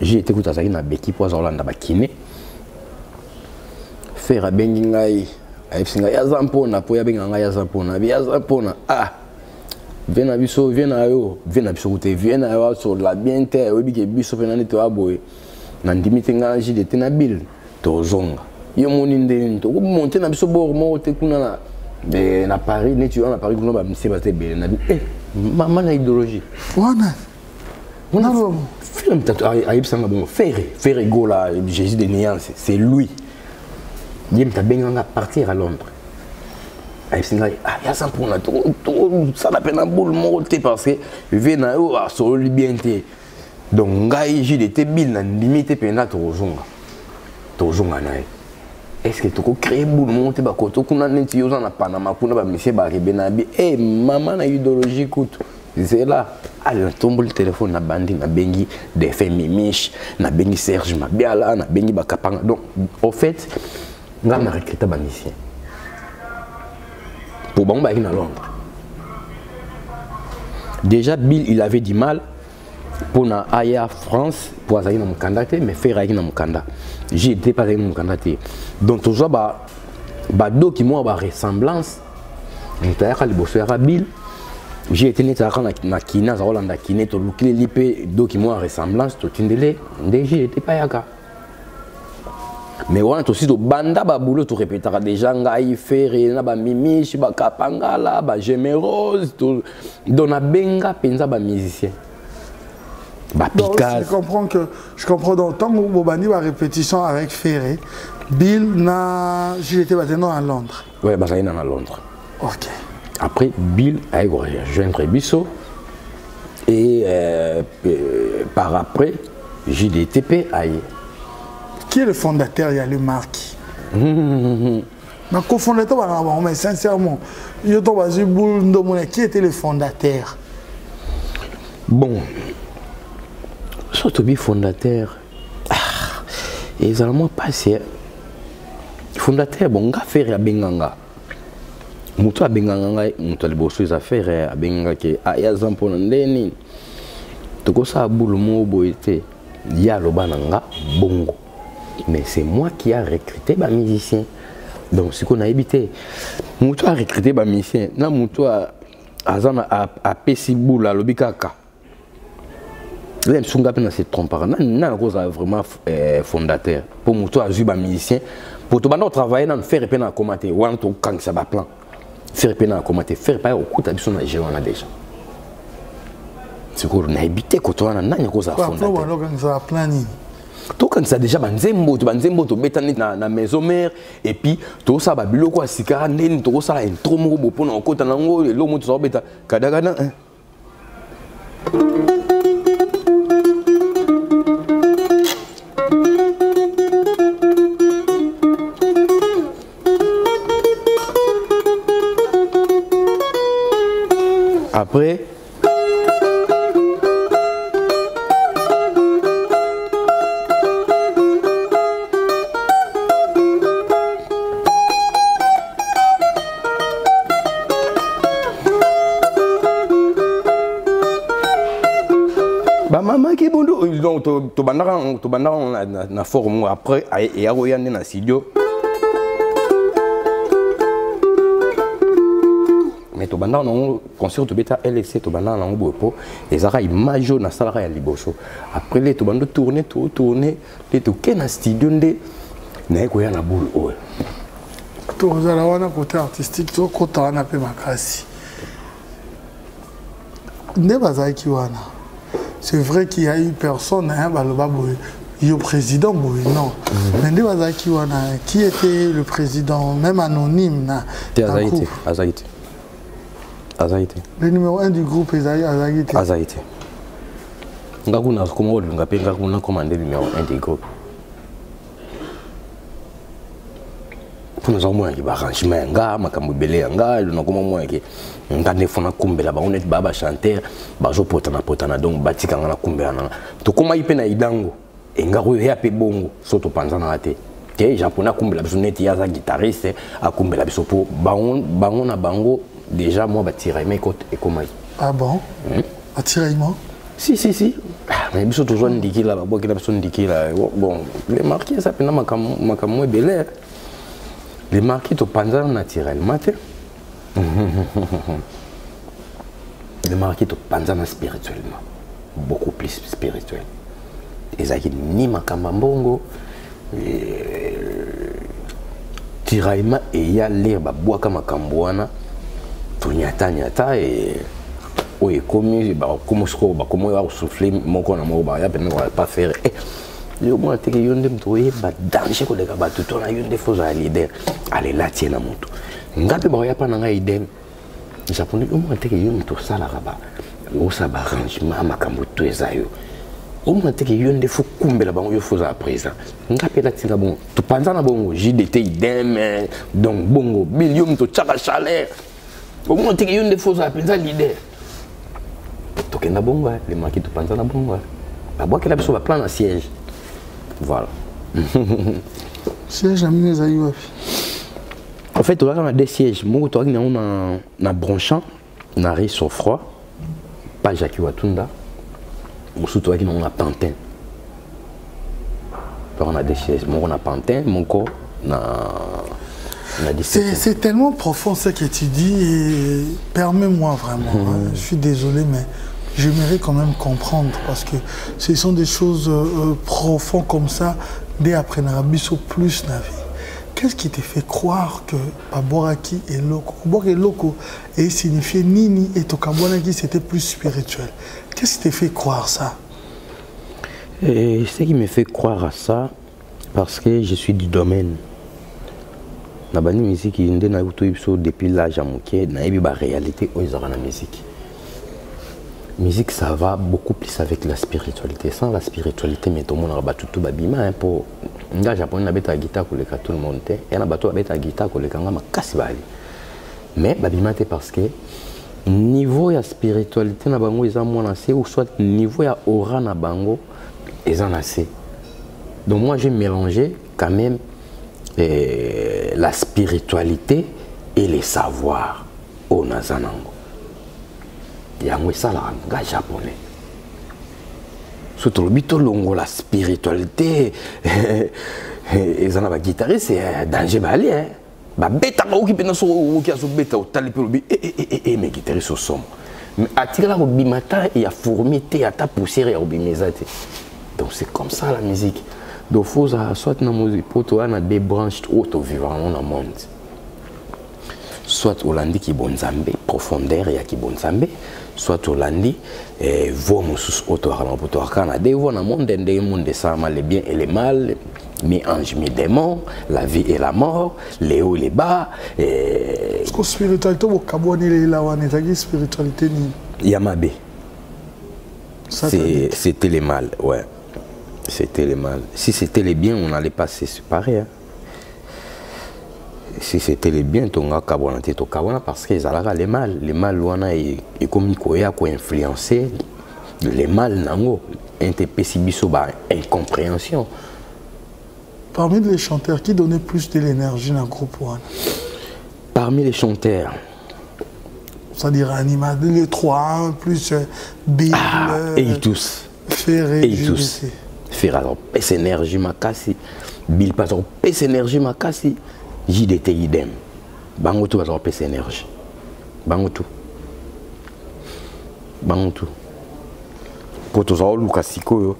J'ai été écouté ça na beki pour Hollande ba kiné. Faire bengi ngai, ayipsinga ya zampona po ya benga ngai ya zampona. Ah. Viens biso kote viens yo sur la biente obi ke biso penane to aboye. Na ndimite nga JDT na bill to zonga. Yo moni ndeni to monter na biso bord mo te kuna na Paris ne tu na Paris kuna ba mse ba te bele na maman na idéologie wana on a film tatu ayib sanga bon faire gola Jésus de Néance c'est lui yem ta benga partir à Londres ayib sanga ya ça pour na to ça la peine boule mo te parce que vena yo a solo liberté donc ngai JDT bil na limite pena to zonga na est-ce que tu peux créer boule monter ba koto kuna neti yo na Panama kuna ba monsieur ba rebenabi maman na idéologie coûte c'est là allez tombe le téléphone na bandi na bengi des faits mimiche na bengi Serge Mabiala na bengi ba kapanga donc au fait nga na recruter ba musicien pour bon ba à Londres déjà Bill il avait du mal pour na aya France pour aller na mukandate mais faire avec na mukanda j'ai été pas avec mukandate donc toujours ba do qui moi ba ressemblance n'taya liboso ya Bill j'ai été net na kina za Hollande kine to lukile lipe do qui moi ressemblance to tindele déjà était pas yaka mais on aussi to banda ba boulot to répétera déjà ngai faire na ba mimiche ba kapangala ba gémérose to dona benga penza ba musicien. Donc, je comprends dans le temps où Bobani va répétition avec Ferré, Bill n'a j'étais maintenant à Londres. Oui, bah ça y est à Londres. Ok. Après Bill a joindre Bisso et par après JDTP a. Qui est le fondateur? Il y a le Marquis. Mais cofondateur, mais sincèrement, qui était le fondateur? Bon, surtout le fondateur, ils ont passé. Fondateur, bon, on a fait à Benganga. Mutu abenganga mutu aliboso les affaires abenga ke aya zampo ndeni toko sa bulu mo boité ya lobananga bongo mais c'est moi qui a recruté ba musicien donc ce qu'on a évité mutu a recruté ba musicien na mutu azana a pesi bulu lobikaka les sunga pena se trompera na cause vraiment fondateur pour mutu a ju ba musicien pour to bana travailler na faire pena commenter wan to kan ça ba plan faire pena commenter faire pas au coup t'as besoin de gérer on a déjà c'est qu'on a habité quand on a n'a cause à fond tout quand ça déjà banzembo to betani na maison mère et puis tout ça ba biloko asika ndeni to ça intro mo bo pona okota nango lo mo to beta kadagana après maman qui bon donc to bandara na forme après et a royande na studio mais to bandara non concert to beta LC to bandara na bopo les ara imajo na sala ya liboso après les to bando tourner les to ken studio ndé na ko ya na boule o to zala wana côté artistique to côté wana pe makasi ne bazaki wana. C'est vrai qu'il y a eu personne, hein, le président, non. Mais qui était le président, même anonyme? Azaïté. Le numéro 1 du groupe est Azaïté. Azaïté. Comment on a commandé le numéro 1 du groupe? Pour nous avoir un arrangement, ngane fona kumbela ba honnête baba chanteur bazo potana donc batika ngana kumbela na to koma ipena idango engaro ya pe bongo soto panzana ate ke japonais kumbela biso net ya za guitariste akumbela biso po bango na bango déjà moi batiraima côté et komai. Ah bon? Batiraima? Si mais biso toujours ndikila ba bokela biso ndikila bon les marqués ça pena makamwe belé les marqués to panzana naturellement. Le marquis de Panzana spirituellement, beaucoup plus spirituel. Et ça qui ni Makambambongo, Tiraima et ya l'herbe boaka Makambouana, Tunyata et oui, comme comment souffler mon corps à Mobaya, mais on va pas faire. Le moins que yon dem trouver, danger que les gars, tout on a une des choses à l'idée, allez là tiens à mon tour. Ngape ba ya pana ngai dem japonais au moins teke yo to sala raba o sa ba arrangement makambo to ezayo au moins teke yo ndefu kumbela bango yo foza à présent ngape la tinga bon to panza na bongo JDT idem donc bongo bilium to chaka chaleur au moins teke yo ndefu foza à présent l'idée to kenda bongo les marquis to panza na bongo ba boa que la biso ba plan na siège voilà siège amine ezayo. En fait, on a des sièges. Moi, on a branchant, on a sur froid, pas Jacques Watunda. Moi, surtout, on a Pantin. On a des sièges. Moi, on a Pantin, mon corps, on a des sièges. C'est tellement profond ce que tu dis et permets-moi vraiment. Je suis désolé, mais j'aimerais quand même comprendre parce que ce sont des choses profondes comme ça. Dès après, on a plus la vie. Qu'est-ce qui te fait croire que Baboraki et Loko et signifié Nini et Tokabwanaki c'était plus spirituel? Qu'est-ce qui te fait croire ça? Ce qui me fait croire à ça, parce que je suis du domaine. La musique depuis l'âge à Mouké, na la réalité où ils ont la musique. musique, ça va beaucoup plus avec la spiritualité. Sans la spiritualité, mais tout le monde a tout babima pour les japonais na beta guitare pour les tout le monde et na bato beta guitare pour les kanga makasi bali. Mais babima c'est parce que niveau ya spiritualité na bango ils ont moins assez ou soit niveau ya aura na bango ils ont assez. Donc moi j'ai mélangé quand même la spiritualité et les savoirs au nazanango. Yango ça la nga japonais. Surtout le bito longo la spiritualité ils en a ba guitariste c'est danger bali hein. Ba beta ba okipe na so okia so beta o tali pe lobi mais guitariste au son. Mais atira au bimata et a formité à ta poussière et au bimezate. Donc c'est comme ça la musique. Donc faut soit na musique pour toi na des branches auto vivant dans le monde. Soit Hollandi qui bon zambé profondeur ya qui bon zambé soit Hollandi voix musus auto arama pour toi kana des voix na monde des monde ça mal les bien et les mal mes anges mes démons la vie et la mort les hauts et les bas est-ce que spiritualité au kaboni les la wana tagi spiritualité ni Yamabe c'était les mal ouais c'était les mal si c'était les biens on allait pas se séparer hein. Si c'était les biens, on a parce que les mal, on a comme influencer les mal, nango, incompréhension. Parmi les chanteurs, qui donnait plus de l'énergie dans le groupe One? Parmi les chanteurs, c'est-à-dire animateur, les trois, plus Bill, et tous. Ferré, et tous. Ferré, alors, pèse énergie, ma cassi. Bill, pas alors, pèse énergie, ma cassi. JDT idem. Bango tout va avoir pèse énergie. Bango tout. Bango tout. Pour tous avoir Lucas Siko,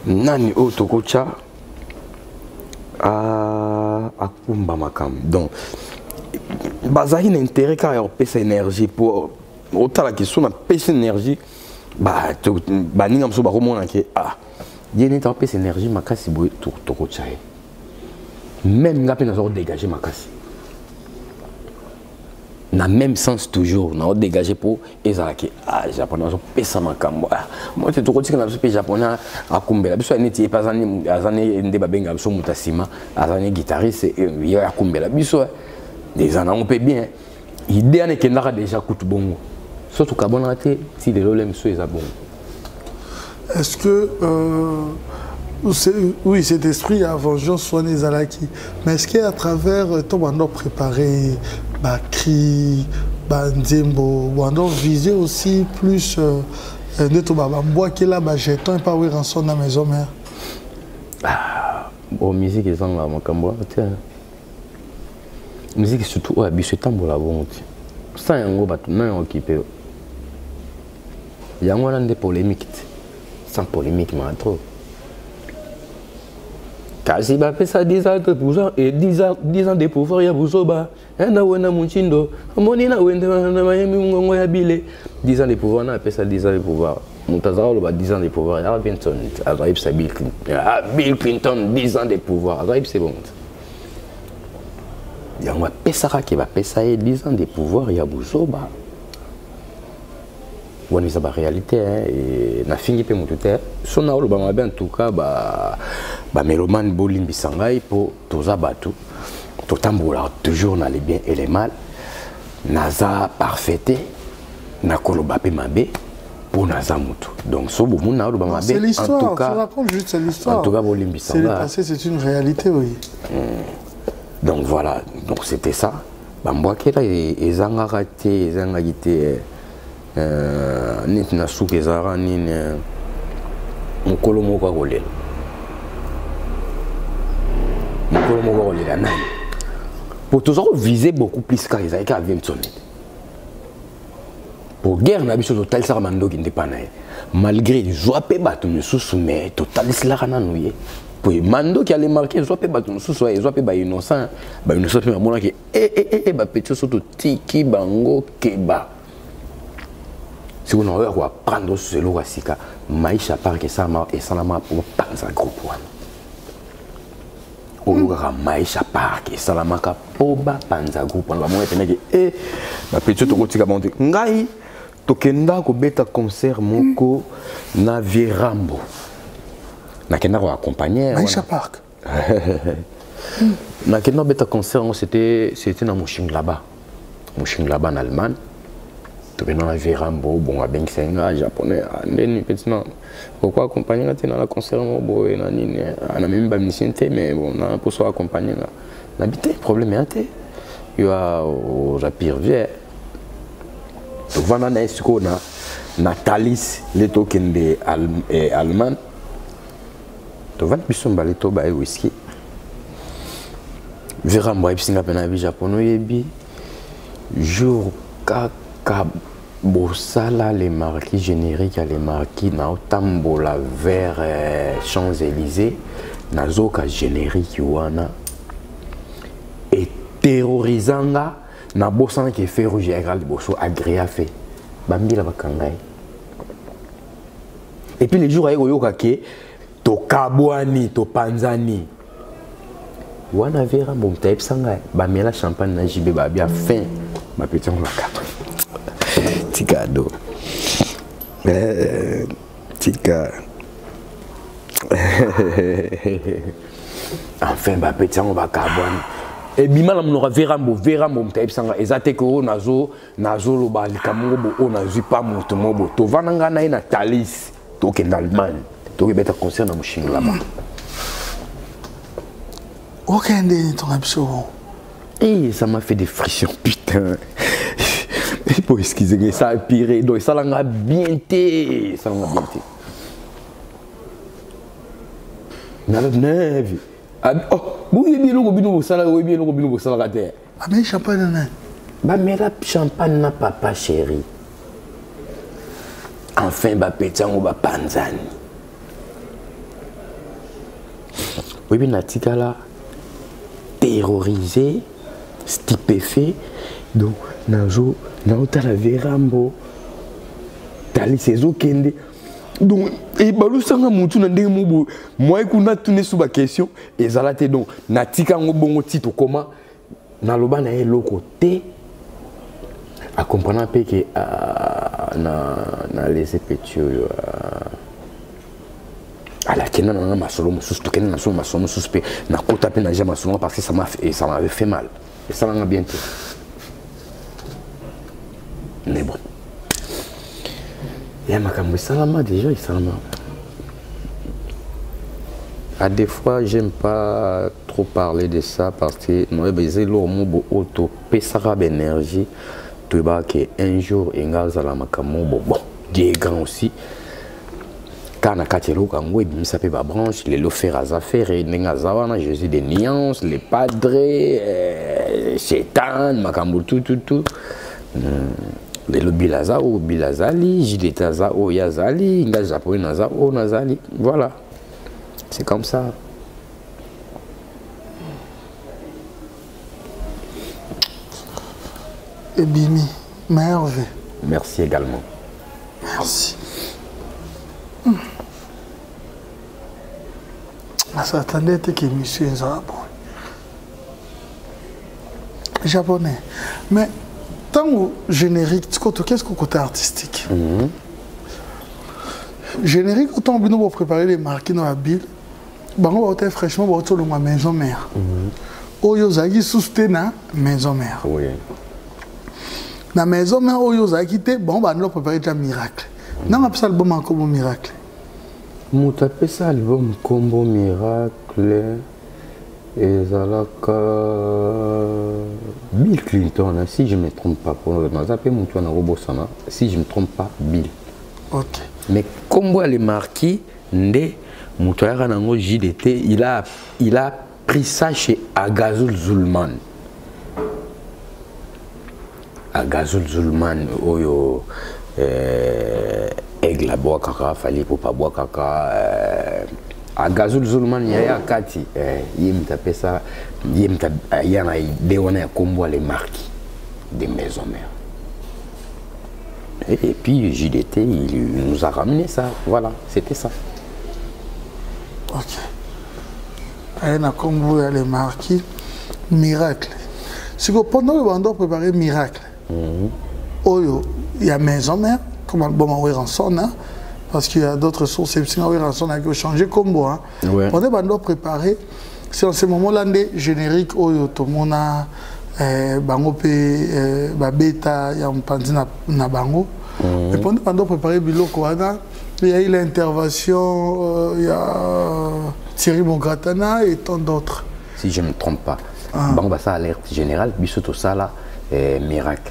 nani otokocha a kumba makam. Donc, bazali n'intérêt car il pèse énergie pour autant la question na pèse énergie. Bah ningam so ba romona ke il y a une pèse énergie makasi boy tokocha. Même quand on a dégagé ma casse. Dans le même sens toujours, on a dégagé pour les Japonais, on a payé ma cambo. Moi, c'est tout ce que les Japonais ont kumbe. La biso n'est pas azane ndeba benga biso mutasima, azane guitariste il y a kumbe la biso. Des années on peut bien. Idée est que n'a déjà coûte bongo. Surtout qu'à bon raté, si les lolem so est bon. Est-ce que oui, cet esprit a vengeance soigné Zalaki. Mais est-ce qu'à travers ton bandon préparé, Bakri, Banzembo, bandon visé aussi plus de ton babambois qui est là, jeton et pas oui rançon dans la maison mère? Bon, musique ils ont là, mon cambois. Musique surtout, ouais, bichetan pour la bonne. Ça, il y a un gros bateau, non, occupé. Il y a un des polémiques. Sans polémique, mais trop. Car si bah fait ça 10 ans de pouvoir et 10 ans de pouvoir ya buzoba enda wena munchindo moni na wenda na mayemi ngongo ya bile 10 ans de pouvoir na fait ça 10 ans de pouvoir mutazao ba 10 ans de pouvoir ya Clinton arrive ça Bill Clinton 10 ans de pouvoir arrive c'est bon ya ngwa pesaka ke ba pesa 10 ans de pouvoir ya buzoba wani za ba réalité et na fingi pe mutute sona olo ba mabe en tout cas ba mélomane bolimbi sangai pour toza batu totambola toujours dans les biens et les mal naza parfaité na koloba pe mabe pour naza mutu donc so bo muna olo ba mabe c'est l'histoire en tout cas tu racontes juste c'est l'histoire en tout cas bolimbi sangai c'est le passé c'est une réalité oui donc voilà donc c'était ça bamboa kela ezanga raté ezanga gité neti na suka ezara nini mokolo moko akolela mokolo moko akolela nani pour toujours viser beaucoup plus car ezalaki à 20 semaines pour guerre na biso totalisaka mandoki nde pa na ye malgré zwa mpe bato misusu mais totaliselaka nanu ye po mandoki ale marke zwa mpe bato misusu ezwa mpe bainnocent mpe bamonaki bapeti oso totiki bango keba si on a quoi prendre ce lot à sika maïcha par que ça et ça la pour panza groupe on aura maïcha par que ça la maka pour panza groupe on va monter que ba petit to kotika monter ngai tokenda ko beta concert moko na Virambo nakenda ko accompagner Maisha Park nakenda beta concert c'était na Mönchengladbach en Allemagne tokenda na Virambo bon a ben senga japonais ndeni petit pourquoi accompagner na la concert mo boy na nini ana même ba musicien mais bon na pour so accompagner na bité problème ate yo a au rapir vieux donc voilà na esiko na Thalys les tokens de Allemagne to va biso mbali to ba whisky Virambo ipsinga pena bi japonais yebi jour kaka bosala les marquis génériques les marquis na otambola vers Champs-Élysées nazoka générique wana et terrorisanga na bosana qui fait rouge égal de bosso agréa fait bambila bakangai et puis les jours ayo yoka ke to kabwani to panzani wana vera bon type sanga bamela champagne na jibe ba bien fin ma petit on la quatre Ticado. Tica. Enfin, bah, petit, on va carbone. Et bima, on aura Virambo, m'taïb sanga, ezate ko nazo lo ba likamongo bo nazo pas moto mobo. To vananga na Thalys, to ken Allemagne, to ke beta concert na Mönchengladbach. Ok, ton absolument. Et ça m'a fait des frictions, putain. Il faut excuser ça a pire donc ça l'a bien été ça l'a bien été na la neve oh vous y bien le bino ça là bien le bino ça là terre ah mais champagne non bah mais la champagne na papa chéri enfin ba pétan ou ba panzani oui bien natika là terrorisé stupéfait donc nazo naotala Virambo Thalys ezokende donc et balusanga mutu na ndenge mobo moi kuna tune sous ba question ezala te donc natika ngo bongo tito koma na loba na eloko te a comprendre pe que na laisser petio ala kena na masolo mususu to kena na solo masolo mususu pe na kota pe na ja masolo parce que ça m'avait fait mal et ça l'a bien te mais bon il y a ma camouille salama déjà il salama à des fois j'aime pas trop parler de ça parce que moi baiser l'eau mo auto pesara d'énergie tu vois que un jour inga zala makamo bon des grands aussi quand na katelo kango et bimisa pe ba branche les lofer à affaire et nenga zawana Jésus des nuances les padres Satan makambo tout le bilaza ou bilazali jidetaza o yazali nga japonais naza o nazali voilà c'est comme ça et Bimi merveille merci également merci ça attendait que monsieur japonais mais tant générique, qu'est-ce que côté artistique générique, autant que nous préparer les marqués dans la ville, on va fraîchement dans la maison mère. Oyo zagi soutena maison mère. Oui. La maison mère oyo zagi te bon bah nous préparer un miracle. Non on appelle album comme miracle. Nous appelle ça album combo miracle. Et Zalaka Bill Clinton, si je ne me trompe pas, pour le si je ne me trompe pas, Bill. Ok. Mais comme vous les marquis, JDT, il a pris ça chez Agazul Zulman. Agazul Zulman, Oyo, Aigle à bois caca, fallait pour pas boire caca. A Gazul Zulman yaya kati yimta pesa yimta yana dewana kombo les marquis des maisons mères et puis JDT il nous a ramené ça voilà c'était ça ok ayana kombo les marquis miracle si vous pendant le bando préparer miracle oyo il y a Maison Mère, comme l'album à Ranson, hein, parce qu'il y a d'autres sources, c'est Ranson qui a changé combo. Hein. Ouais. On est préparé, c'est en ce moment-là des génériques où tout le monde a bango pe babeta ya mpandi na bango. Et pendant préparer biloko wana, il y a eu l'intervention, il y a Thierry Mongratana et tant d'autres. Si je ne me trompe pas. Bon, bah, ça alerte générale, bisoto ça là, miracle.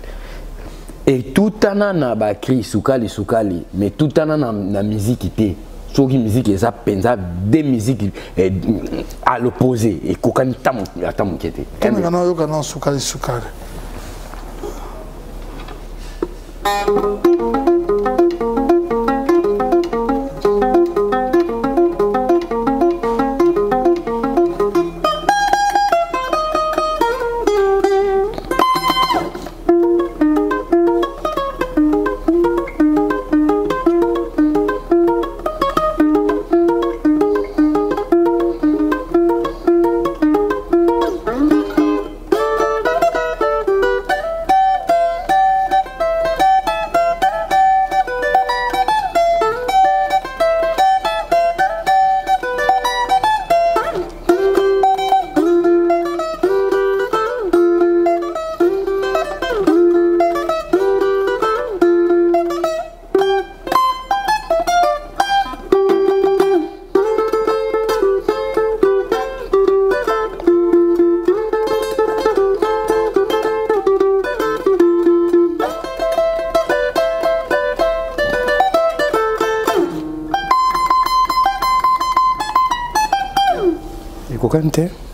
Et tout an na ba cri soukali, mais tout an na musique était. Sauf que musique est ça, pensa des musiques à l'opposé et qu'aucun temps qui était. Comme on a eu quand soukali.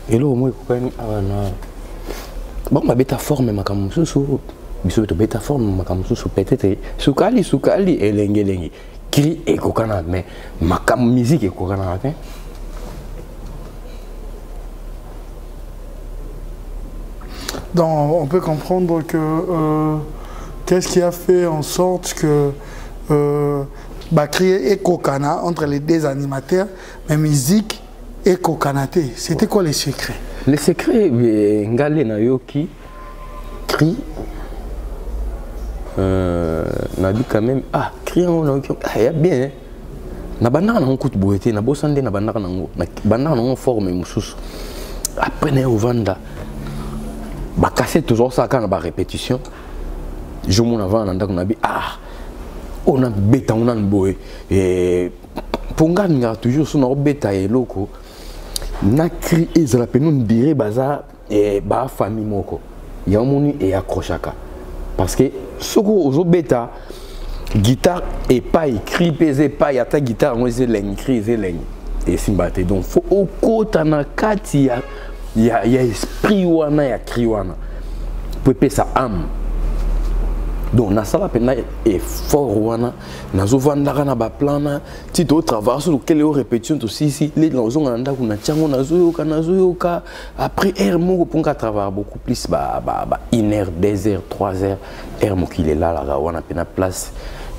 Et là, moi, bon, ma bêta forme, ma camususu, biso to bêta forme, ma camususu, peut-être, soukali, et lengue, cri et kokana, mais ma musique et kokana, hein. Donc, on peut comprendre que qu'est-ce qui a fait en sorte que crier et kokana entre les deux animateurs, mais musique et kokanaté, c'était quoi les secrets? Les secrets, Ngale Nayoki, cri, n'a dit quand même, cri, il y a bien, na bandana na kutu boete na bosande na bandana na bandana na forme mususu après na ovanda ba casser toujours ça quand ba répétition je mon avant na ndako na bi on a beta on a boé et ponga nga toujours sur na beta et loko na cri ezala penon dire baza et ba famille moko ya moni et accrochaka parce que soko ozo beta guitare et pas écrit pesé pas ya ta guitare on est l'écrit et simbate donc faut au côté na kati ya esprit wana ya cri wana pepe sa âme donc na sala pena effort wana nazo vandaka na ba plana tito au travail sur lequel on répétition to si les nazo nganda kuna chango nazo yoka après air mo ponga travailler beaucoup plus ba 1 heure 2 heures 3 heures air mo qu'il est là wana pena place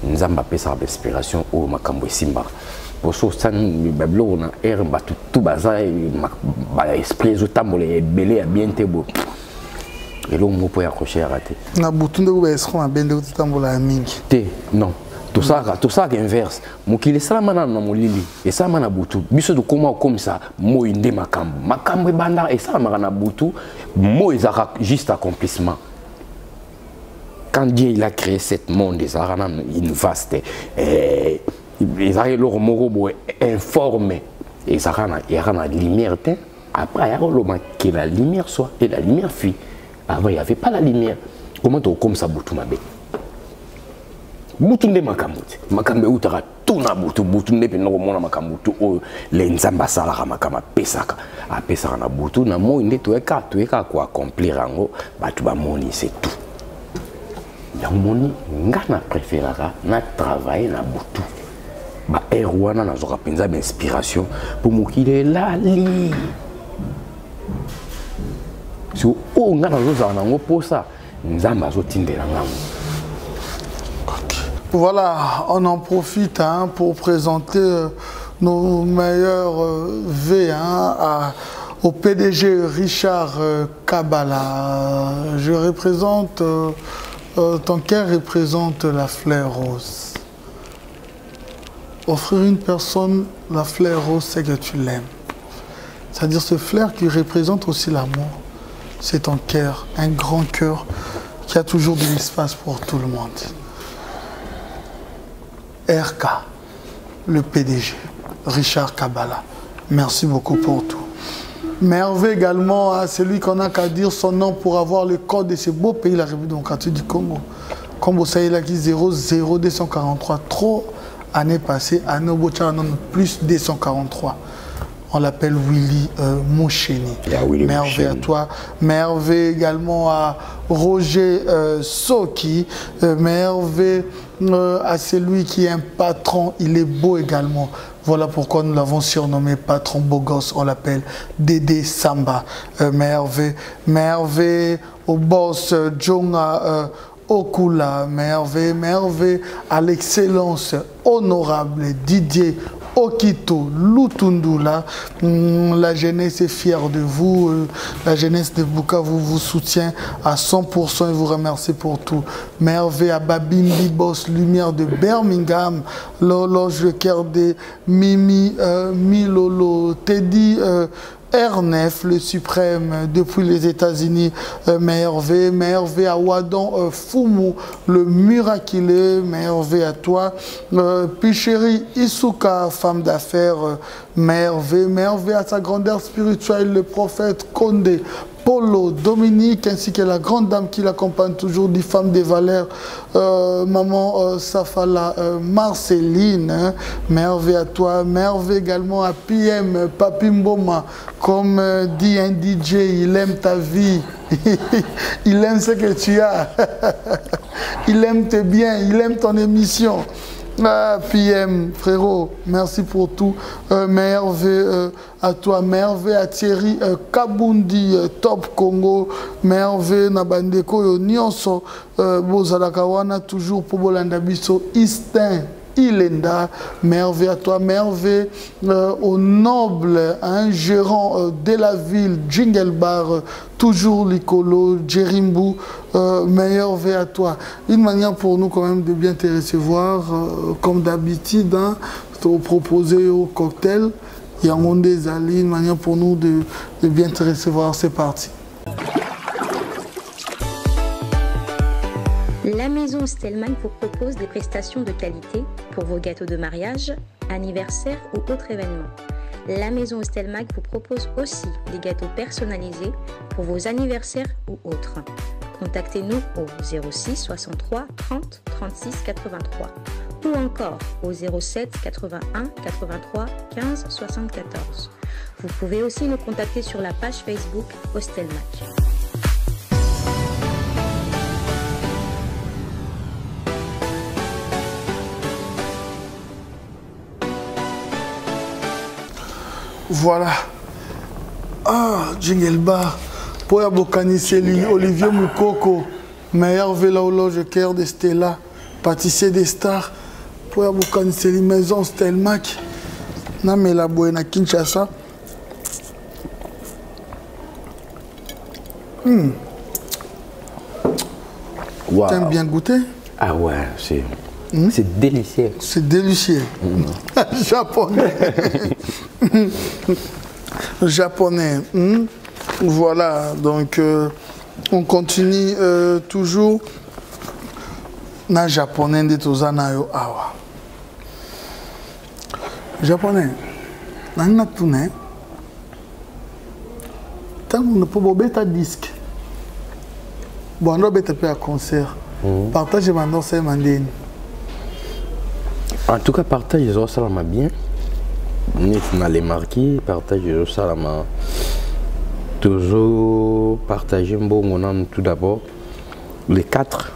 nzamba pesa inspiration au makambo simba pour ça ça bablo na air ba tout baza ba esprit zo tambole belé a bien tebo et l'homme peut accrocher à rater na butunde ko ba escro abende ko tambola mingi te non tout ça inverse mokile salama na molili et ça mana butu biso de comment comme ça mo inde makambo e banda et ça na butu mo ezaka juste accomplissement. Quand Dieu il a créé cet monde, il a une vaste, il a leur morobo informé, il a la lumière. Après, il y a que la lumière soit et la lumière fuit. Avant, il n'y avait pas la lumière. Comment tu comme ça, Boutou Mabé? Boutou de Makamouti. Makambe Outara, tout na Boutou, Boutou de Pénomona Makamoutou, les Nzambasala Makama Pesaka. À Pesaka na Boutou, na mo inde tu es quoi accomplir en haut, tu vas moni, c'est tout. Yamoni ngana préférera na travailler na butu ba erwana na zoka penza inspiration pour mokile la li so o ngana zoza na ngo posa nzamba zo tindela ngam. Voilà, on en profite pour présenter nos meilleurs V au PDG Richard Kabala. Je représente ton cœur représente la fleur rose. Offrir une personne la fleur rose, c'est que tu l'aimes. C'est-à-dire ce fleur qui représente aussi l'amour. C'est ton cœur, un grand cœur qui a toujours de l'espace pour tout le monde. RK, le PDG, Richard Kabbalah, merci beaucoup pour tout. Merveille également à celui qu'on n'a qu'à dire son nom pour avoir le code de ce beau pays, la République démocratique du Congo. Combo Saïlaki 00243, trop année passée, à Nobocha, plus 243. On l'appelle Willy Moucheni. Merveille à toi. Merveille également à Roger Soki. Merveille à celui qui est un patron. Il est beau également. Voilà pourquoi nous l'avons surnommé patron beau gosse. On l'appelle Dédé Samba. Merveille. Merveille au boss Djonga Okula. Merveille. Merveille à l'excellence honorable Didier Okito Lutundula. La jeunesse est fière de vous. La jeunesse de Bukavu vous soutient à 100% et vous remercie pour tout. Merveille à Babimbi Boss, lumière de Birmingham, l'horloge de cœur de Mimi Milolo, Teddy R9, le suprême depuis les États-Unis, Merveille à Wadon Fumu, le miraculeux, merveille à toi, Picheri Isuka, femme d'affaires, merveille à sa grandeur spirituelle, le prophète Condé, Polo, Dominique, ainsi que la grande dame qui l'accompagne toujours, des femmes des valeurs, maman Safala, Marceline, hein, merveille à toi, merveille également à PM, Papi Mboma, comme dit un DJ, il aime ta vie, il aime ce que tu as, il aime tes biens, il aime ton émission. Ah, PM, frérot, merci pour tout. Merveille à toi, merveille à Thierry Kabundi, Top Congo, merveille na bandeko yo nyonso, bozalaka wana toujours pour bolanda biso Istin Ilenda, merveille à toi, merveille au noble, un gérant de la ville, Jingle Bar, toujours Licolo, Djerimbu, merveille à toi. Une manière pour nous quand même de bien te recevoir, comme d'habitude, hein, de proposer au cocktail, il y a un monde des alliés, une manière pour nous de bien te recevoir, c'est parti. La maison Stelman vous propose des prestations de qualité pour vos gâteaux de mariage, anniversaire ou autres événements. La maison Stelman vous propose aussi des gâteaux personnalisés pour vos anniversaires ou autres. Contactez-nous au 06 63 30 36 83 ou encore au 07 81 83 15 74. Vous pouvez aussi nous contacter sur la page Facebook Hostelmac. Voilà. Ah, Jingle Bar. Pour Abokaniseli, Olivier Moukoko, meilleur vélo-loge cœur de Stella, pâtissier des stars. Pour Abokaniseli, maison Stelmac. Namela Boena Kinshasa. Wow. T'aimes bien goûter? Ah ouais, c'est délicieux. C'est délicieux. Japonais. Japonais. Voilà, donc on continue toujours. Na japonais de tozana yo awa. Japonais. Nana tune. Tango ne peut pas ta disque. Bon, on va faire un concert. Partagez maintenant, c'est mandine. En tout cas, partage ça m'a bien. Nous les marqués, partage ça m'a toujours partagé un bon moment tout d'abord. Les 4.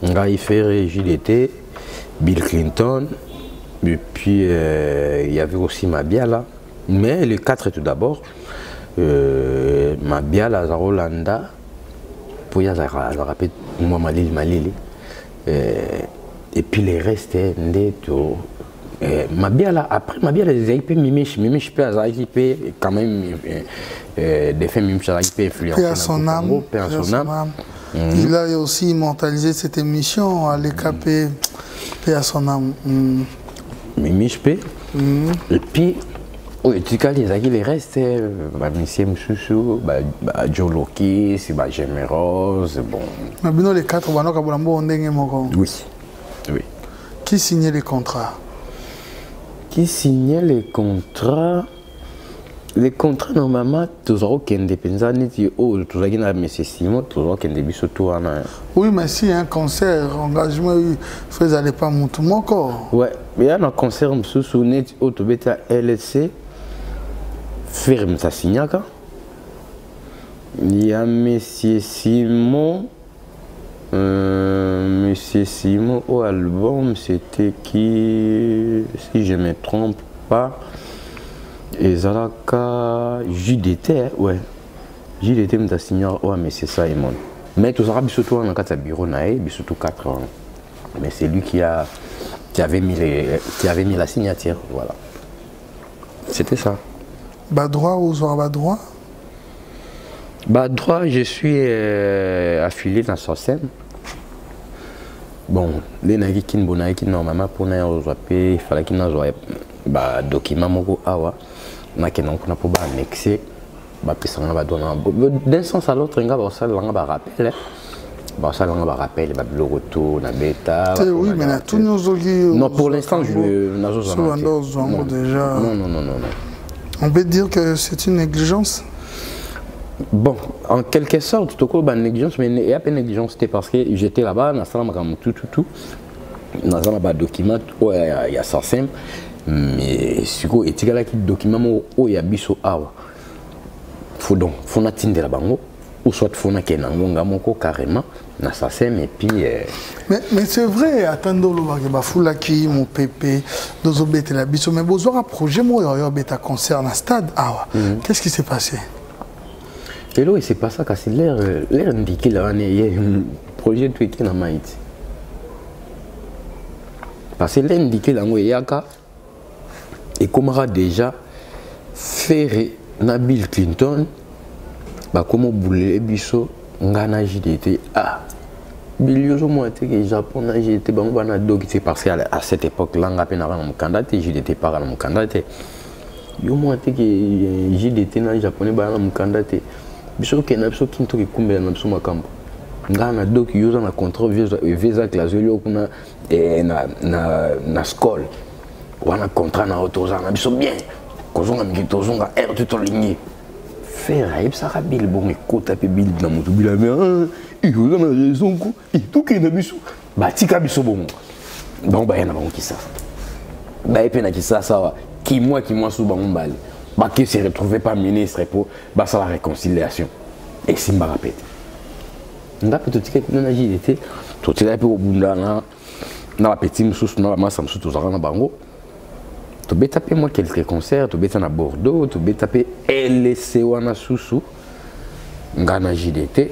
On a fait JDT, Bill Clinton, et puis il y avait aussi Mabiala. Mais les 4 tout d'abord, Mabiala, Zarolanda, pour y rappeler moi Malili. Et puis les restes, Mabiala, après Mabiala, les équipes Mimiche peut avoir quand même des faits Mimiche peut influencer. Paix à son âme. Il a aussi immortalisé cette émission à l'EKP. Paix à son âme. Mimiche P. Et puis, tu cas les restes, Monsieur Moussou, Joe Loki, Géméros, bon. Mais les 4, oui. Oui. Qui signait les contrats? Qui signait les contrats? Les contrats, normalement, toujours qu'il y a des personnes qui ont des Simon, toujours qu'il y a des surtout. Oui, mais si un concert, engagement, il faisait pas monter mon corps. Ouais, mais il y a un concert, sous net, autobeta LSC, ferme sa signaka. Il y a Monsieur Simon. Monsieur Simon au album, c'était qui, si je ne me trompe pas, et Zalaka JDT, ouais, JDT m'a signé au Monsieur Simon. Mais tout ça, surtout dans le bureau, surtout 4 ans. Mais c'est lui qui avait mis la signature, voilà. C'était ça. Badroit ou Zohar Badroit? Badroit, je suis affilié dans SOSEM. Bon, les nagis qui normalement pour nous aujourd'hui, il fallait qu'ils nous aient document moko awa, na que non pour pas annexer, personne va donner d'un sens à l'autre, on va ça l'on va rappeler, ça l'on va rappeler, le retour, la bêta. Oui, mais là tous nos non pour l'instant je déjà. Non. On peut dire que c'est une négligence. Bon, en quelque sorte, tout une négligence, mais il n'y a pas de négligence, c'était parce que j'étais là-bas, dans un document, il y a ça simple, mais si vous avez un document, il y a biso awa. Faut donc, faut n'atteindre la bango, ou soit faut n'atteindre carrément, dans ça simple, et puis. Mais c'est vrai, attendons le Bafoulaki, mon pépé, nous avons été la biso, mais vous avez un projet, moi, il y a un concert dans le stade, awa. Qu'est-ce qui s'est passé? Et là, c'est pas ça, c'est l'air indiqué là, il y a un projet qui est dans Maïti. Parce que l'air indiqué là, il y a et comme on a déjà fait Bill Clinton, comment bouler biso, ngana JDT, Bill Yozo moi que le Japon a JDT, c'est parce qu'à cette époque-là, on a peine avant mon candidat, JDT par mon candidat. Yo moi que JDT na japonais ba mon candidat. Biso kena biso kinto kikumbela na biso makambo ngana doc yuza na contrôle visa classé kuna na skol wana contrat na otoza na biso bien kozonga mikitozonga tout ligné faire ayeb saka bil bon ekota pe bil na moto bila mais yuza na raison ko tout kena biso batika biso bon donc ba yana bango kisa ba epena kisa sawa qui moi sous bango mbali qui ne se retrouvait pas ministre pour la réconciliation. Et si je me rappelle. Je vais tout dire que j'ai été tout à peu au bout dans la petite sous dans la sous tout ça dans bango. Tu peux taper moi quelques concerts, tu peux taper à Bordeaux, tu peux taper LC wana sous ngana JDT.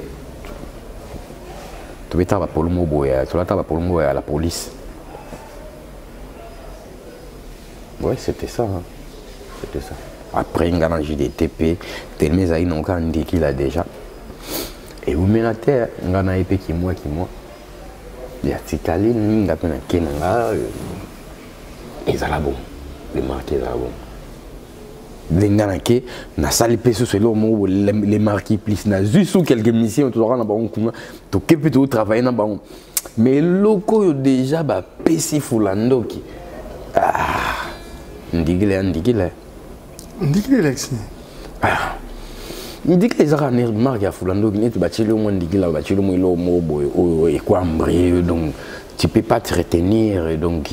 Tu peux taper pour le mot boya, tu peux taper pour le mot à la police. Ouais, c'était ça. C'était ça. Après, il y a un JDTP, tellement ils n'ont qu'à dire qu'il a déjà. Et vous mettez la terre, il y a un épée qui moi. Il y a un ticali, il y a un kenanga, et ça là bon. Les marqués là bon. Les nanakés, na salle peso c'est l'homme les marqués plus na juste quelques missions tu auras na bon comment tu peux tout travailler na bon. Mais loko déjà ba PC fulando qui ndigile. On dit que l'élection. Il dit que les Arabes marquent à Fulando, tu bâtis le moins de la bâtis le moins l'eau et quoi embrayé, donc tu peux pas te retenir, donc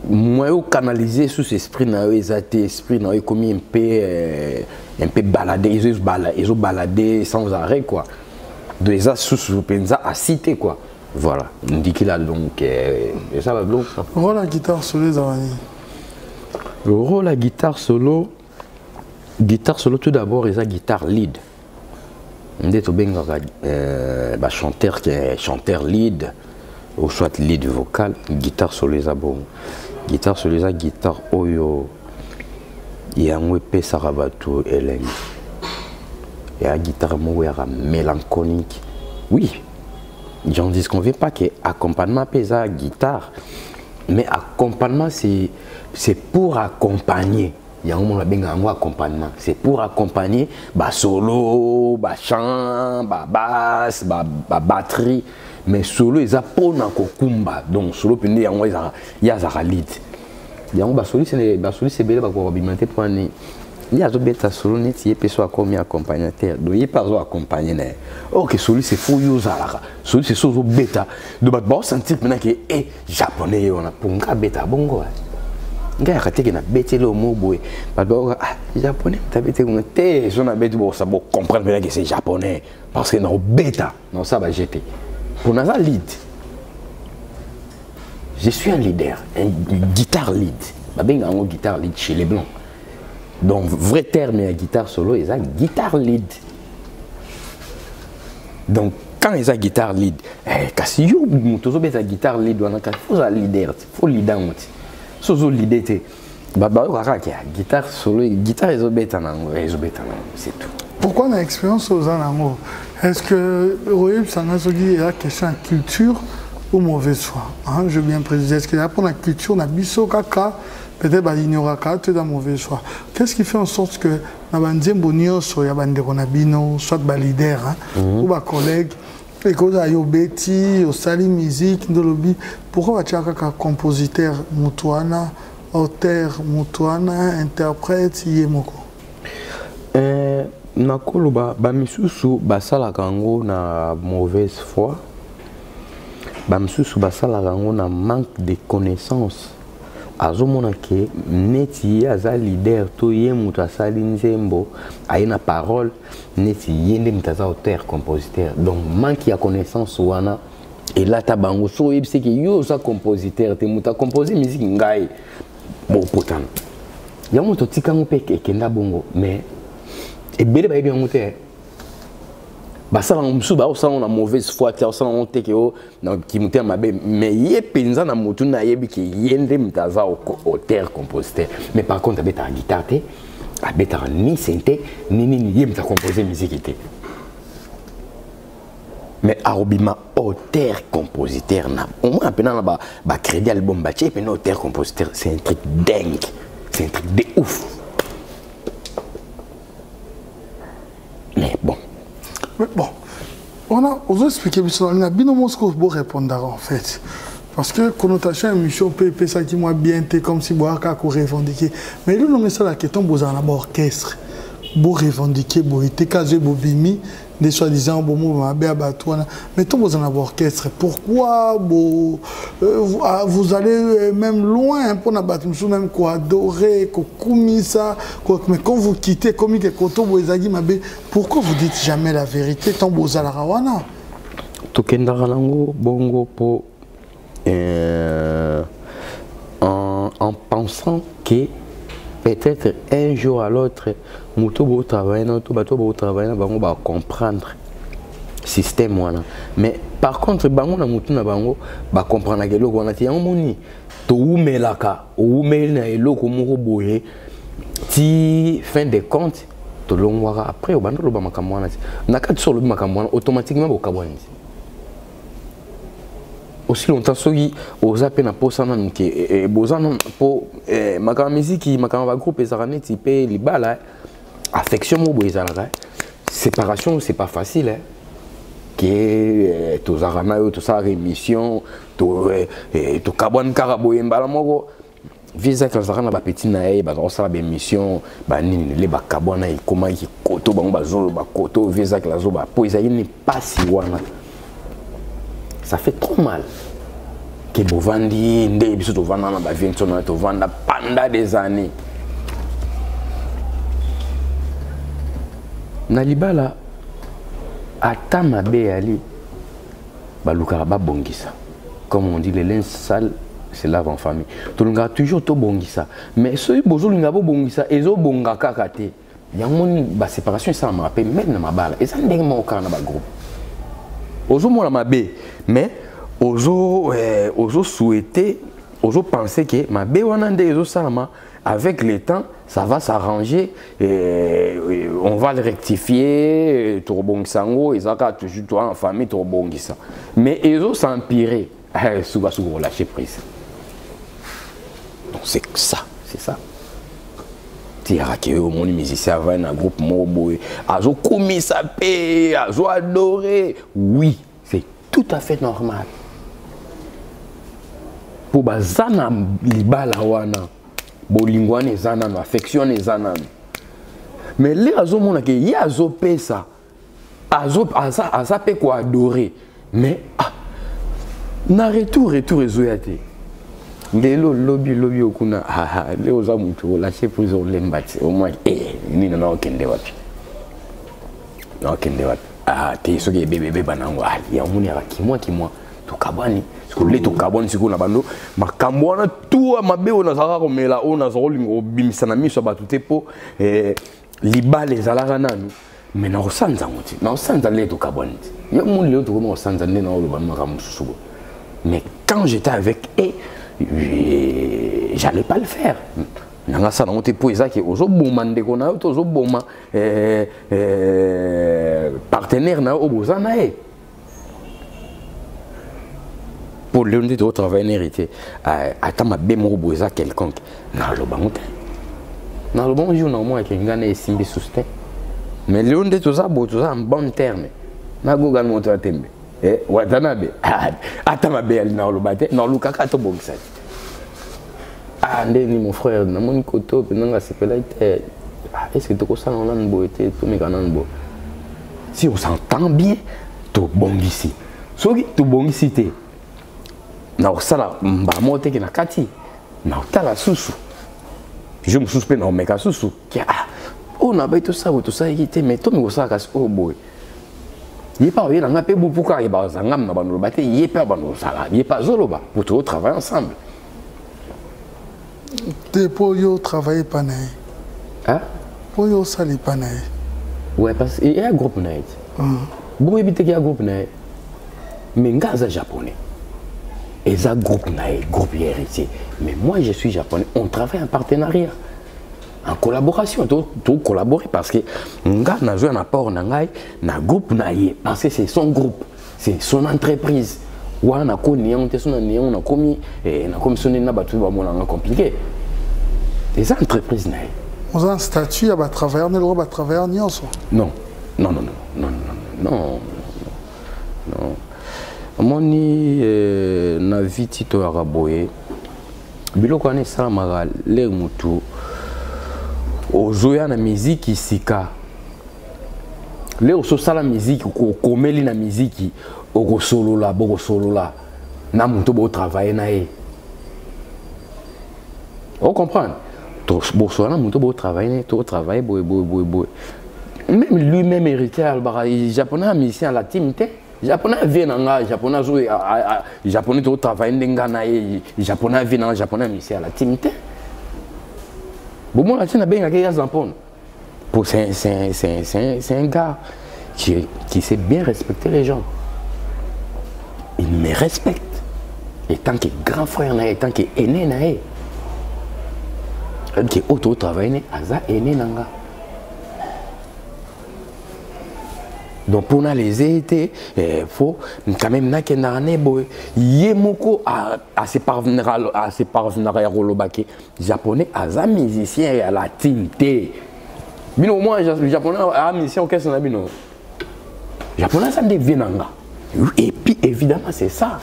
moi canaliser sous cet esprit là, ils été esprit là, ils commis un peu baladé, ils ont baladé sans arrêt quoi. De ça sous pensa à citer quoi. Voilà, on dit qu'il a donc et ça va blanc. Voilà la guitare solo les amis. Le rôle la guitare solo tout d'abord est la guitare lead. On dit au chanteur qui est chanteur lead ou soit lead vocal, guitare solo eza bon. Guitare solo eza guitare oyo yango epesaka bato elengi. Ya guitare moko ya mélancolique. Oui, j'en dis qu'on veut pas que accompagnement pesa guitare, mais accompagnement c'est pour accompagner. Il y a un moment où accompagnement. C'est pour accompagner bah solo, bah chant, bah basse, bah batterie. Mais solo ils a pour na kokumba. Donc solo pende yango il y a za lead. Yango bah solo c'est belle bah ko abimenter pour ani. Il y a beta solo net y peso comme accompagnateur. Donc il pas accompagner né. OK solo c'est fou yo za la. Solo c'est so beta. Donc bah sentir maintenant que japonais on a pour nga beta bongo. Nga yakateke na betele au mot boy. Parce que japonais tabete ko te je na bete bo ça bo comprendre bien que c'est japonais parce que na beta non ça va jeter. Pour naza lead. Je suis un leader, un guitare lead. Ba benga ngo guitare lead chez les blancs. Donc vrai terme à guitare solo c'est guitare lead. Donc quand ils ont guitare lead, kasi yo mutozo beta guitare lead wana ka faut leader, faut leader moti. Sozo l'idée était guitare solo, guitare c'est tout. Pourquoi on a expérience aux anangos? Est-ce que oui, ça n'a pas la question de culture ou mauvaise foi? Hein, je veux bien préciser. Est-ce que pour la culture, on a biso kaka, peut-être il n'y aura qu'à être dans mauvaise foi. Qu'est-ce qui fait en sorte que na bandiem bonio so ya bande konabino soit ba leader ou ba collègue et que ça yo beti au sali musique de lobby pourquoi tu as un compositeur mutuana auteur mutuana interprète yemoko nakolo ba misusu basala kango na mauvaise foi ba misusu basala kango na manque de connaissances azomona ke neti aza leader to ye mutu asali nzembo ayena parole neti yende mutaza auteur compositeur donc manque ya connaissance wana et là tabango so yebise ke yo sa compositeur te muta composer musique ngai bon potana ya mutu tikango pe kenda bongo mais ebele ba yebi ngote basala musu ba osala na mauvaise foi te osala on te ke o na kimuté mabe mais ye penza na mutu na yebi ke yende mutaza auteur compositeur mais par contre abeta guitare te abeta ni synthé ni ye mta composer musique te mais arobima auteur compositeur na au moins apena na ba crédit album ba tché pena auteur compositeur c'est un truc dingue, c'est un truc de ouf. Mais bon. Mais bon, on a expliqué, on a bien pour répondre en fait. Parce que connotation émission peut ça qui moi bien comme si boire qu'à revendiquer. Mais nous on met ça la question vous en avoir orchestre. Pour revendiquer, pour être casé, pour bimi, des soi-disant bon mouvement abattoir. Mais tout vous en avoir orchestre. Pourquoi vous allez même loin pour n'abattre même quoi adorer, quoi kumisa, mais quand vous quittez comme que koto boezagi mabe, pourquoi vous dites jamais la vérité tant vous allez rawana? Tokendara lango bongo po en pensant que peut-être un jour à l'autre, muto bo travailler, to bato bo travailler, bango ba comprendre système wana. Mais par contre bango na mutu na bango ba comprendre que loko wana ti yamoni to umelaka, umel na eloko moko boye ti fin de compte to longwara après obando lo ba makambo wana. Na kati sur le makambo wana automatiquement bo kabwani. Aussi longtemps soki aux appels na posana nke bozana po makama musique makama groupe ezarane type libala affection mo boezala séparation c'est pas facile hein que tous arana yo tout ça rémission to kabwan karabo embala moko visa que ça na ba petit na e ba ça ba émission ba nini le ba kabwana e comment ki koto ba bazolo ba koto visa que la zo ba po ezali ni pas si wana. Ça fait trop mal. Que Bovandi, Ndé, Bissot, Vanda, Bavinson, Vanda, pendant des années. Nalibala, Atamabe Ali, Balukaraba Bongisa. Comme on dit, les linges sales se lavent en famille. Tout le monde a toujours tout Bongisa. Mais ceux qui ont Bongisa, ils ont Bongaka Kate. Il y a une séparation, ça me rappelle même dans ma balle. Et ça n'est pas au groupe. Ozo mo la mabe mais ozo souhaiter, ozo penser que ma béwanande ozo salama avec le temps ça va s'arranger et on va le rectifier turbongisango ezaka toujours toi en famille turbongisa mais ozo s'empirer souvent lâcher prise. Donc c'est ça. Tirake au monde musicien va un groupe mobo azo commis sa paix azo adoré oui c'est tout à fait normal pour bazana libala wana bolingwane zana affection zana mais les azo mona ke ya azo pesa azo asa pe ko adorer mais na retour ezoyate ndelo lobby okuna leo za mtu lâcher prise on lembati au moins ni na okende wapi te soki bébé banango ya muni ya kimwa tukabani sikole tukabani sikona bando makambo wana tout mabe ona zaka komela ona zolingo bimisana miso ba tout po libale ezalaka nanu mais na osanza muti na osanza le tukabani ya muni leo tukoma osanza nde na oloba makambo susugo mais quand j'étais avec j'allais pas le faire. Nanga ça on te pose que ozo boma ndeko na ozo boma partenaire na oboza na pour le de travail hérité attends ma bémo boza quelconque na lo bangote na lo bon jour na moi que ngana esimbi sustain mais le de tout ça en bon terme na gogan moto atembe Watanabe, Atamabe ali na olobate, na olukaka to bongisa. Ndeni mon frère, na mon koto, penanga sepela ite. Est-ce que tu connais on a une beauté, tout mécanisme. Si on s'entend bien, to bongisi. Soki to bongisi te. Na osala mba mote ke na kati. Na otala susu. Je me suspends na meka susu. On a tout ça qui mais to me osala kasi oh boy. Il n'est pas bien dans un peu pourquoi il va dans un il n'est pas bon ça il n'est pas zoloba pour tout travailler ensemble. T'es pour yo travailler pas naï. Hein? Pour yo sali pas naï. Ouais parce qu'il y a un groupe naï. Bon éviter qu'il y a un groupe naï. Mais ngaza japonais. Et ça groupe naï, groupe héritier. Mais moi je suis japonais, on travaille en partenariat. En collaboration, tout collaborer parce que nga na joué un apport na groupe naïe parce que c'est son groupe, c'est son entreprise. Wa na ko ni on te son ni on a commis et na comme sonné na batu ba mona compliqué. Des entreprises naïe. On a un statut à travailler, on est le droit de travailler en yonso. Non. Moni na viti to araboye. Biloko ane salamaga le mutu. Ozoya na musique sika leo so sala musique ko komeli na musique oko solola boko solola na muto bo travailler na e on comprend to bo so na muto bo travailler to travailler boy même lui-même héritier albara japonais musicien la timte japonais venanga japonais zo japonais to travailler ndenga na e japonais venanga japonais musicien la timte. Bon, moi, c'est un gars qui sait bien respecter les gens. Il me respecte. Et tant que grand frère, et tant que aîné, tant que auto travail, aza aîné nanga. Donc pour les aider, il faut quand même nakenane boy. Yemoko à ses parvenariats rolobake japonais aza musicien et à la timté. Bino moi japonais a musicien qu'est-ce qu'on a bino. Japonais ça me devient nanga. Et puis évidemment c'est ça.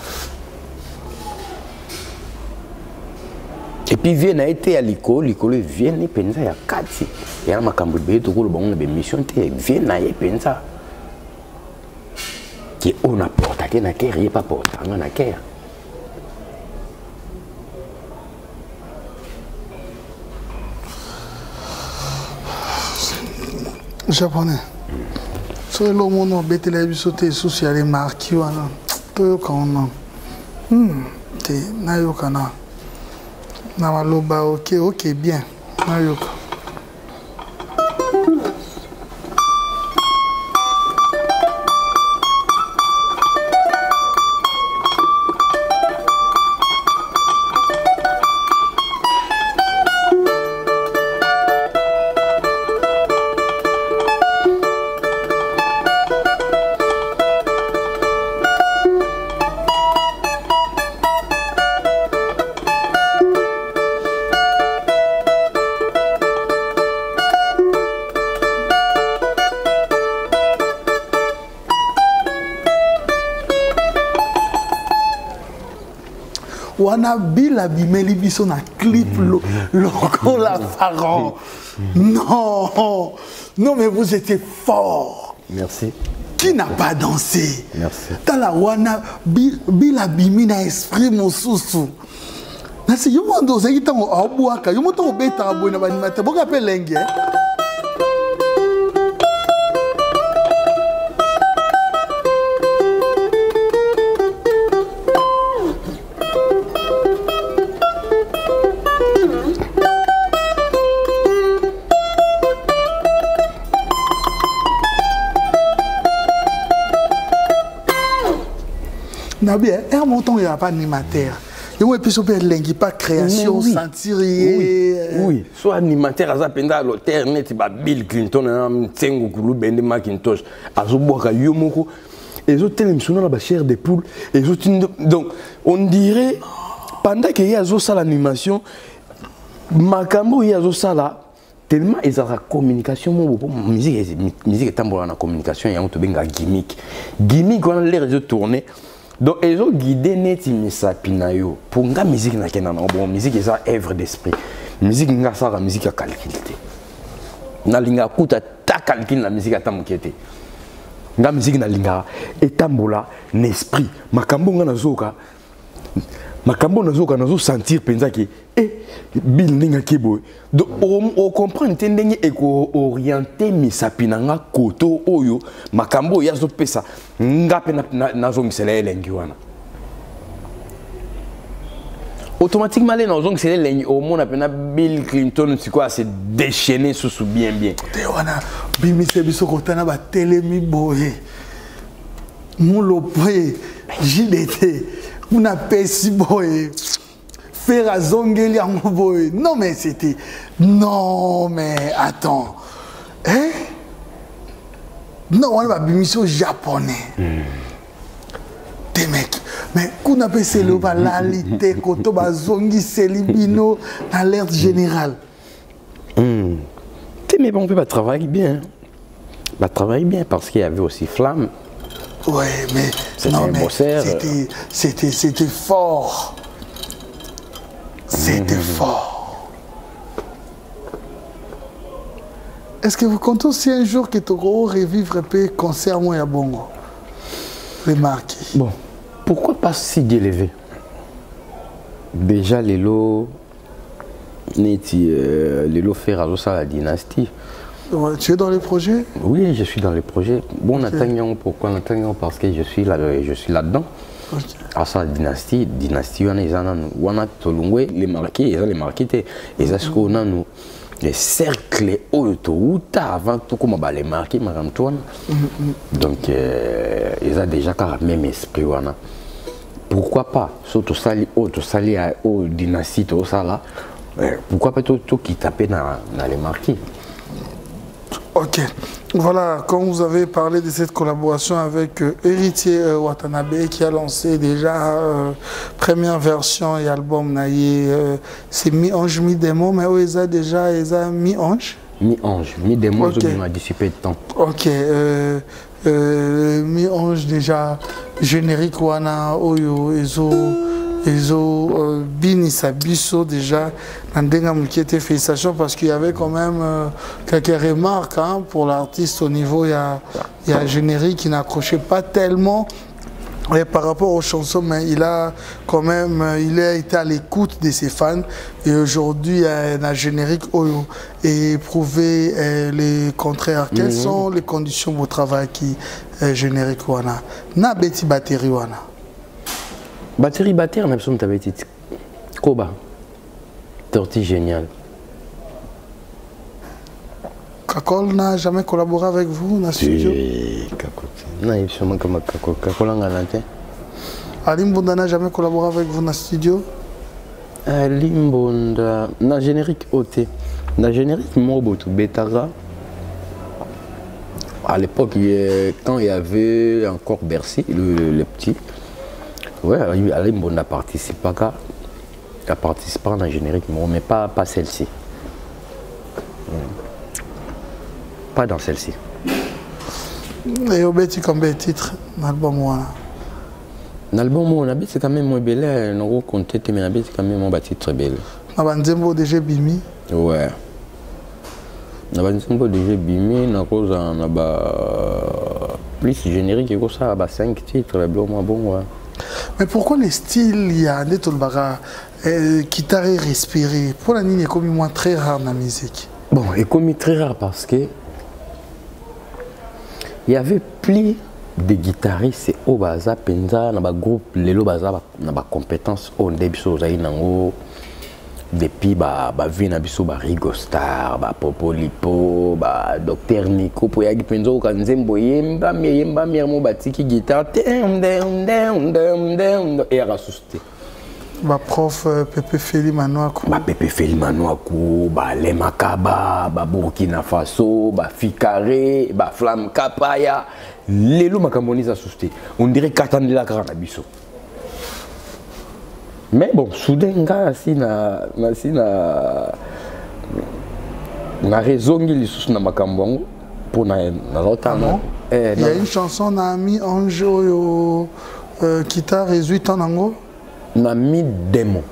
Et puis vient a été à l'école vient ni pensa ya kati. Ya makambo be to ko lo bango be mission te vient na ye pensa. Qui on apporte à qui n'a qu'à rien pas porte on a qu'à japonais sur le monde bête la bisoté social et marqué wana to kana te nayo kana na maloba ok bien nayo. wana bila bimeli biso na clip lokola Pharaon. Non, non mais vous étiez fort. Merci. Qui n'a pas dansé? Merci. Tala wana bila bimina esprit mosusu. Nasi yo mondo zaki tango abuaka yo moto beta abona banimate boka pe lengi Nabi, un montant il n'y a pas animateur. Il y a un pas création, sentir. Oui, soit animateur, à Zapenda, l'auteur, net, Bill Clinton, Tsengo Koulou, Bende Macintosh, Azoboka Yomoko, et les autres télémissions dans la chair des poules. Donc, on dirait, pendant qu'il y a l'animation, Makambo, il y a ça tellement ils ont la communication, musique est en la communication, il y a un gimmick. Gimmick, on a les réseaux tournés. Donc, ils ont guidé Neti Misapinayo. Pour la musique, la musique est une œuvre d'esprit. La musique est une musique à calculer. La musique à calculer la musique à tamokete. La musique est un esprit. Makambo nazoka. Makambo nazoka nazo sentir penza ki bil ninga kibo. Donc on comprend tendenge eko orienter misapinanga koto oyo makambo yazo pesa ngape nazo misela elengi wana. Automatiquement les nazo misela elengi au monde apena Bill Clinton siko se déchaîner sous bien. Te wana bimise biso kotana ba telemi boye. Mulo boye JDT. On a si boy, faire à zongeli en boy. Non mais c'était, non mais attends, hein? Non on va bimisio japonais. Des mecs, mais qu'on appelle c'est le balalité koto bazongi selibino dans l'alerte générale. Mais on peut pas travailler bien, parce qu'il y avait aussi Flamme. Ouais, mais c'était fort. C'était fort. Est-ce que vous comptez aussi un jour que tu vas revivre le concert moi à Bongo? Les marquis. Bon, pourquoi pas si élevé? Déjà, les lots faire à la dynastie. Tu es dans les projets? Oui, je suis dans les projets. Bon, okay. Pourquoi Nathan? Parce que je suis là-dedans. Okay. À sa dynastie, on a Tolungwe, les marqués, ils ont les marqués, ils ont les cercles autouta avant tout comme les marqués, Madame Antoine. Donc, ils ont déjà le même esprit. Pourquoi pas? Surtout sali, dynastie, tout ça là. Pourquoi pas tout qui tapait dans les marqués? Ok, voilà, quand vous avez parlé de cette collaboration avec Héritier Watanabe qui a lancé déjà première version et album Naye, c'est mi-ange, mi-démon, mais où ils ont déjà mi-ange? Mi-ange, mi-démon, okay. Je m'a dissipé de temps. Ok, mi-ange déjà, générique wana, oyo, Bini Sabiso déjà, félicitations parce qu'il y avait quand même quelques remarques hein, pour l'artiste au niveau, il y a un générique qui n'accrochait pas tellement par rapport aux chansons, mais il a quand même été à l'écoute de ses fans et aujourd'hui il y a un générique et prouver les contraires. Quelles sont les conditions de travail qui générique wana? Na beti batterie wana. Batterie, on a besoin de ta petite Koba. Tortille géniale. Kakol n'a jamais collaboré avec vous dans le studio? Non, il sûrement comme Kakol en Galantin. Alimbonda n'a jamais collaboré avec vous dans le studio? Alimbonda, dans le générique OT. Dans le générique Mobotu, Betara. À l'époque, quand il y avait encore Bercy, le petit. Oui, Alim a participé dans le générique, mais pas celle-ci. Pas dans celle-ci. Et au bêtis comme titre, l'album L'album, on a c'est quand même moins belle. On a compté, mais c'est quand même un bâti très belle. On a un déjà bimi. Ouais. On a un déjà bimi. On a plus générique que ça. 5 titres, l'album, bon, ouais. Mais pourquoi les styles, il y a des tolbara, guitare respirer? Pour la ligne, est comme moi très rare dans la musique. Bon, et comme très rare parce que il y avait plus de guitaristes au Baza Penza dans le groupe Lelo Baza dans la compétence au début nango depuis vie na biso Rigo Star Popo Lipo Docteur Nico pour yagi Penza au kanzembo yemba mo batiki guitare et rassusté prof Pepe Feli Manouakou. Pepe Feli Manouakou, Lema Kaba, Burkina Faso, Fikare, Flam Kapaya. Lelo Makamboniza susté. On dirait qu'attendre la grande abisso. Mais bon, soudain, na raison qu'il sous na Makambongo pour na l'autre. Il y a une chanson na ami Anjo qui t'a résolu ton ango. Nami démo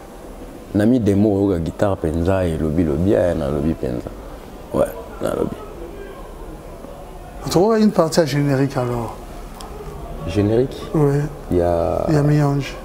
la guitare penza et lobby na lobby penza. Ouais, na lobby. Tu vois une partie à générique alors. Générique? Oui. Il y a mi-ange.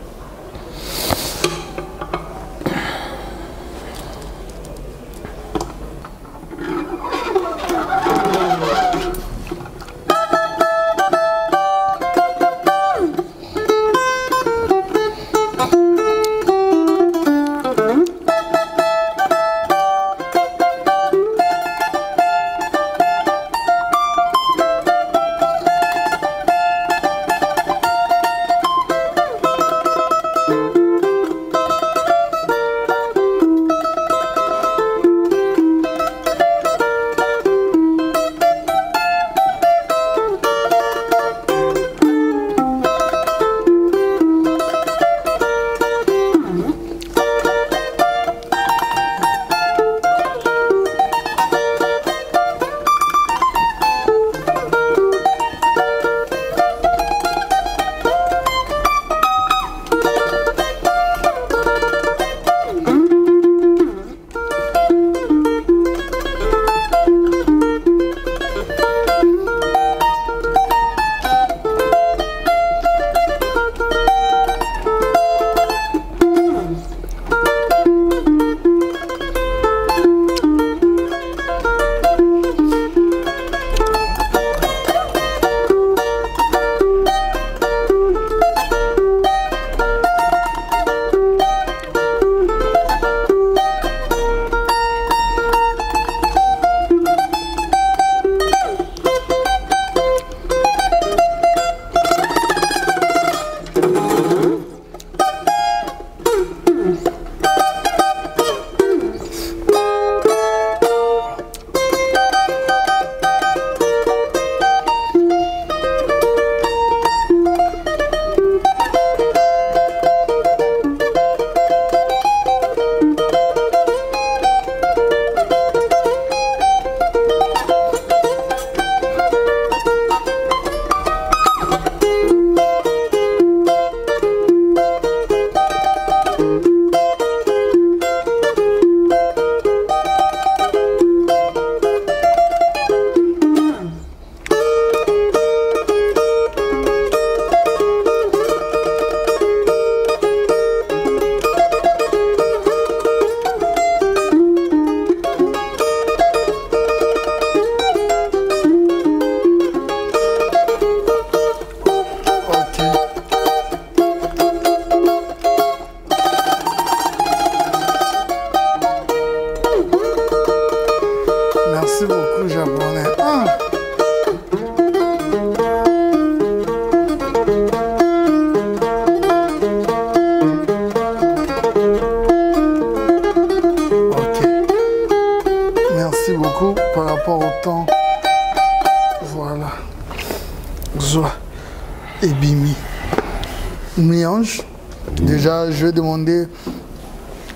Déjà, je vais demander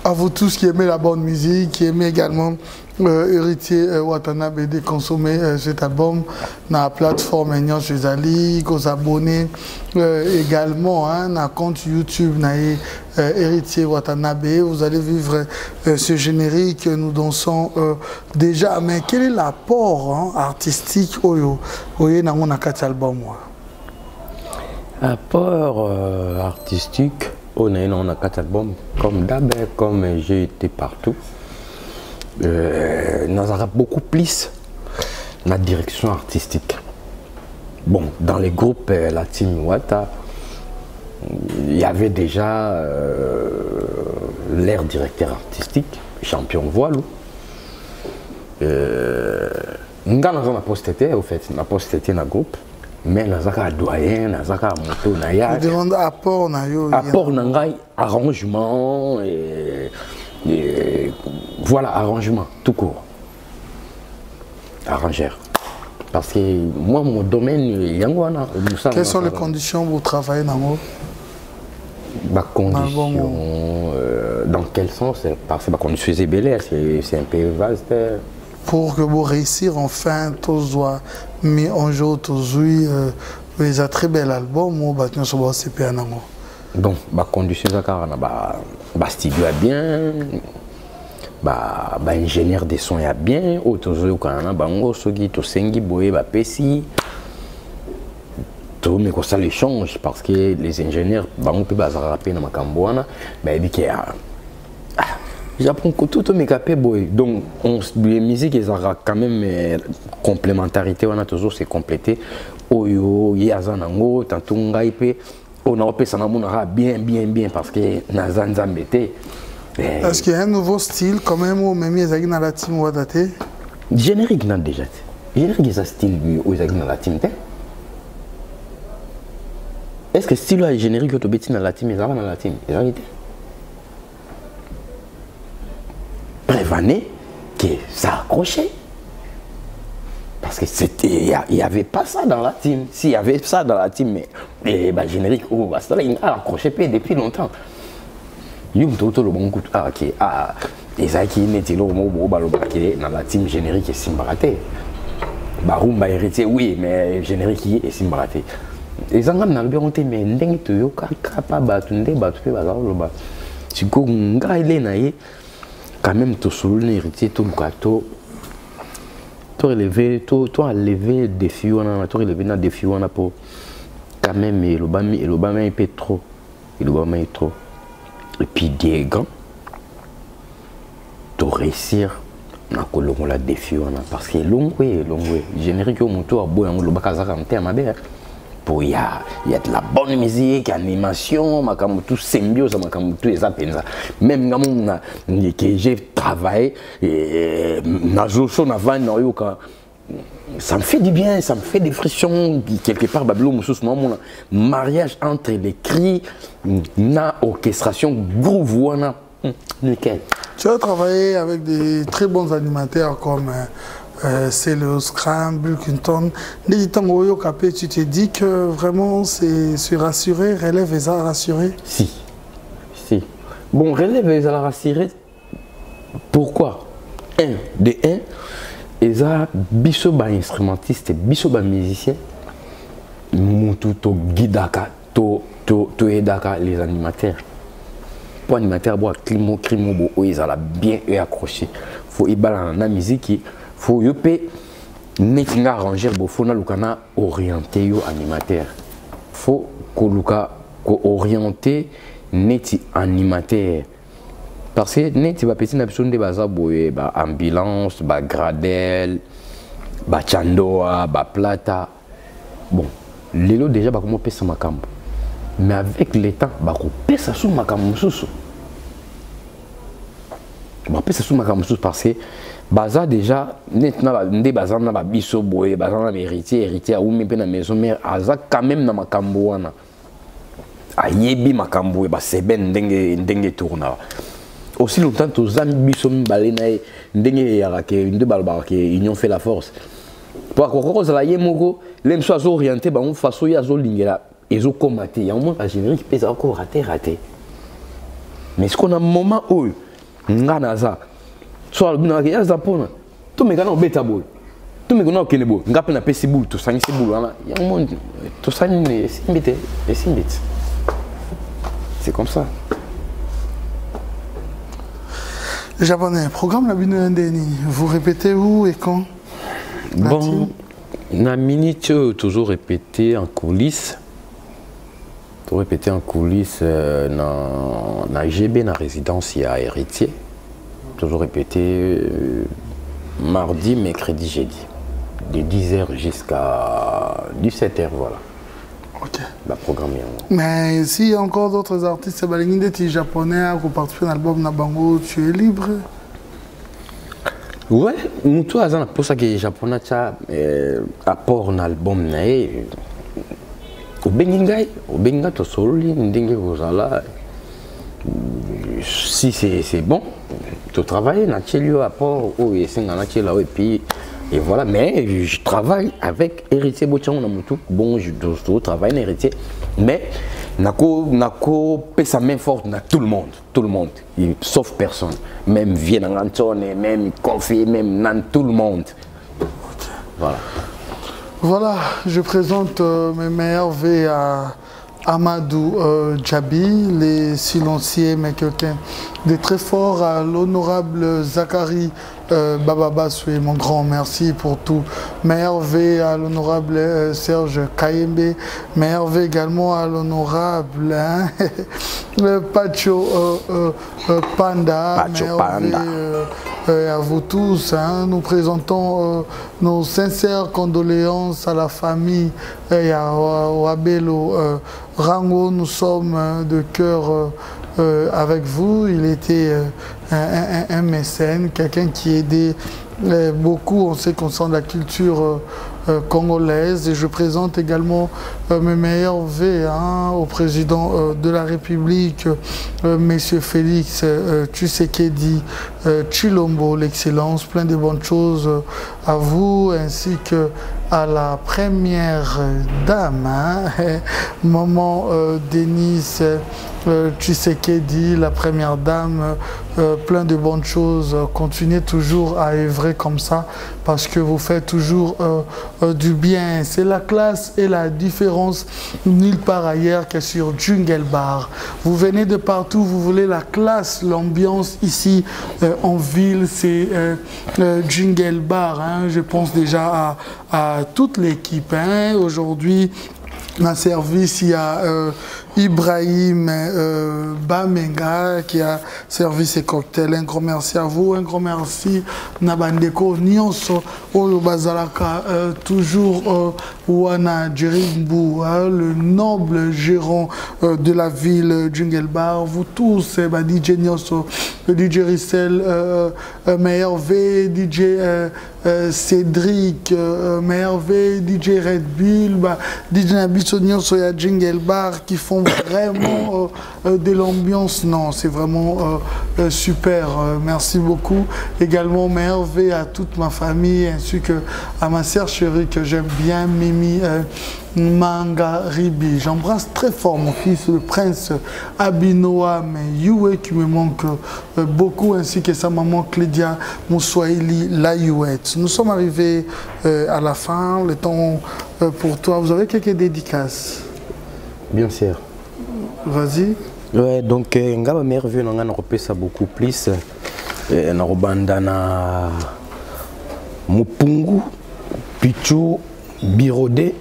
à vous tous qui aimez la bonne musique, qui aimez également Héritier Watanabe de consommer cet album dans la plateforme Nyan Chezali, vous abonnez également dans le compte YouTube Héritier Watanabe. Vous allez vivre ce générique, nous dansons déjà. Mais quel est l'apport artistique dans cet album? Apport artistique, on a 4 albums, comme d'hab, comme j'ai été partout. Nous avons beaucoup plus la direction artistique. Bon, dans les groupes, la team Wata, il y avait déjà l'air directeur artistique, champion voile. Nous avons posté, au fait, nous avons posté dans le groupe. Mais nous avons doyen, nous avons moto, nous avons demande apport, apport, arrangement, et voilà, arrangement, tout court. Arrangeur. Parce que moi, mon domaine, il y a quelles sont les conditions pour travailler dans les conditions, dans quel sens? Parce que les conditions c'est un peu vaste. Pour que vous réussissiez enfin, tous mis en jeu, tous les très bel album, ou battu sur le CPA. Donc, les conditions le studio est bien, l'ingénieur de son est bien, autour mais ça les change parce que les ingénieurs peuvent rapper dans ma cambouana, j'apprends que tout est capé, donc les musiques elles ont quand même complémentarité, on a toujours c'est complété. Oyo, yazanango, tantôt ngaipe, on a repéré ça bien parce que nazanza mbete. Est-ce qu'il y a un nouveau style quand même ou même ils dans la team Wadate? Générique n'a déjà. Générique est un style où ils dans la team. Est-ce que style est générique que tu bêtis dans la team ils dans la team? Prévenez que ça accrochait. Parce que il n'y avait pas ça dans la team. S'il y avait ça dans la team, mais générique, ça il a accroché depuis longtemps. Il y a le bon coup. Et ça qui est dans la team générique et Simbaraté. Barumba héritier, oui, mais générique est Simbaraté. Et ça n'a pas été, mais n'engue tu yo capable de battre bazar. Si tu es quand même tu soulignes héritier tout le gâteau. Tu as levé des défis, tu as levé des défis pour quand même le bas est peu trop. Le bas est trop. Et puis des gants, tu réussir à la défi parce que long way. Générique au moto à boire le bac à zaranté à ma belle. Pour il y a de la bonne musique, animation, tout symbiose, tout les appels. Même que j'ai travaillé, ça me fait du bien, ça me fait des frictions. Quelque part, mon mariage entre les cris, na orchestration, groove, nickel. Tu as travaillé avec des très bons animateurs comme c'est le Scramble, Clinton. Tu t'es dit que vraiment c'est rassuré, relève et ça rassuré? Si. Bon, relève et ça rassuré. Pourquoi? ils ont bisoba instrumentiste, bisoba musicien, mutu to guidaka, to edaka les animateurs. Pour animateur, boire crimo, ils ont bien accroché. Faut y balancer la musique. Faut y netinga arranger bo fona lukana orienté yo animateur. Faut ko luka ko orienté neti animateur. Parce que neti ba petit na biso nde baza boye ba ambulance, ba gradel, ba chandoa, ba plata. Bon, lelo déjà ba comment pesa makambo. Mais avec le temps ba ko pesa sous makambo susu. Ba pesa sous makambo susu parce que baza déjà netna ndé baza na ba biso boye baza na héritier ou même na maison mère aza quand même na makambo wana ayebi makambo ba seben ndenge tourna aussi longtemps tous amis biso mbale na ndenge ya ke ndé balba ke union fait la force pour ko la yemoko lem so azo orienté ba on façon ya zo lingela ezo commater ya moins générique pesa encore raté mais ce qu'on a un moment où nga naza so alobinaka yaza mpona tomekana obeta boye tomekana okende boye nga mpe napesi bulu tosangisi bulu wana yango tosani esimbi te c'est comme ça. Japonais, programme la bino ndeni, vous répétez où et quand? Bon, la minute toujours répété en coulisses. Pour répéter en coulisses dans GB, dans la résidence, il y a héritier. Toujours répété mardi, mercredi, jeudi. De 10h jusqu'à 17h, voilà. Ok. La programme. Mais s'il y a encore d'autres artistes japonais qui participent à l'album Nabango, tu es libre? Ouais, nous tous, pour ça que les japonais apport un album, Obenga tosoli ndenge kozala si c'est bon tu travailles na tchelio apport ou esenga na tchela et puis et voilà mais je travaille avec héritier Bochango na mutu bon je travaille na héritier mais nako pesa main forte na tout le monde sauf personne même Vienne Antone même Kofi même nan tout le monde voilà. Voilà, je présente mes meilleurs vœux à Amadou Djabi, les silencieux, mais quelqu'un de très fort, à l'honorable Zachary Bababa Soué, mon grand merci pour tout. Meilleurs vœux à l'honorable Serge Kayembe, meilleurs vœux également à l'honorable Pacho Panda, à vous tous, hein, nous présentons nos sincères condoléances à la famille et à Wabelo Rango. Nous sommes de cœur avec vous. Il était un mécène, quelqu'un qui aidait beaucoup en ce qui concerne la culture congolaise. Et je présente également mes meilleurs vœux au président de la République, Monsieur Félix Tshisekedi Tshilombo, l'excellence, plein de bonnes choses à vous ainsi que à la première dame, hein, Maman Denise Tshisekedi, la première dame, plein de bonnes choses. Continuez toujours à œuvrer comme ça parce que vous faites toujours du bien. C'est la classe et la différence nulle part ailleurs que sur Jungle Bar. Vous venez de partout, vous voulez la classe, l'ambiance ici en ville, c'est Jungle Bar. Hein. Je pense déjà à toute l'équipe. Hein. Aujourd'hui, dans le service, il y a Ibrahim Bamenga qui a servi ses cocktails. Un grand merci à vous, un grand merci Nabandeko Nyonso Oyo Bazalaka, toujours Wana Djerimbu, le noble gérant de la ville Jungle Bar. Vous tous, DJ Nyonso, DJ Rissel, Meilleur V, DJ Cédric, Meilleur V, DJ Red Bull, DJ Nabiso Nyonso et Jungle Bar qui font vraiment de l'ambiance. Non, c'est vraiment super. Merci beaucoup. Également, merveille à toute ma famille ainsi que à ma sœur chérie que j'aime bien, Mimi Mangaribi. J'embrasse très fort mon fils, le prince Abinoa, mais Yue qui me manque beaucoup, ainsi que sa maman Clédia Moussoaili Layouette. Nous sommes arrivés à la fin. Le temps pour toi. Vous avez quelques dédicaces? Bien sûr. Vas-y. Ouais, donc ngaba merveille nanga na repesa beaucoup plus na robanda na Mupungu, Pichu, Birode,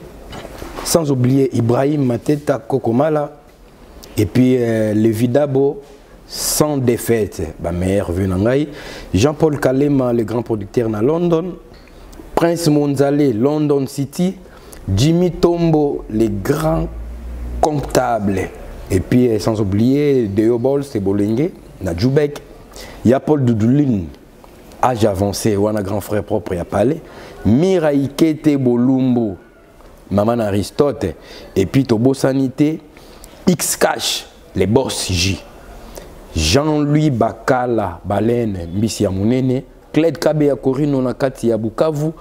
sans oublier Ibrahim Mateta Kokomala et puis le Vidabo sans défaite. Ba merveille nangai Jean-Paul Kalema, le grand producteur na London, Prince Monzale, London City, Jimmy Tombo, les grands comptables. Et puis sans oublier Deobol, c'est Bolengue, na Djoubek, il y a Paul Doudoulin, âge avancé, ou un grand frère propre, il y a Palais, Miraïkete Bolumbo, Maman Aristote, et puis Tobo Sanité, X-Cash, les boss J, Jean-Louis Bakala, Baleine, Mbisi Yamunene, Cled Kabeya Korino Nakati ya Bukavu,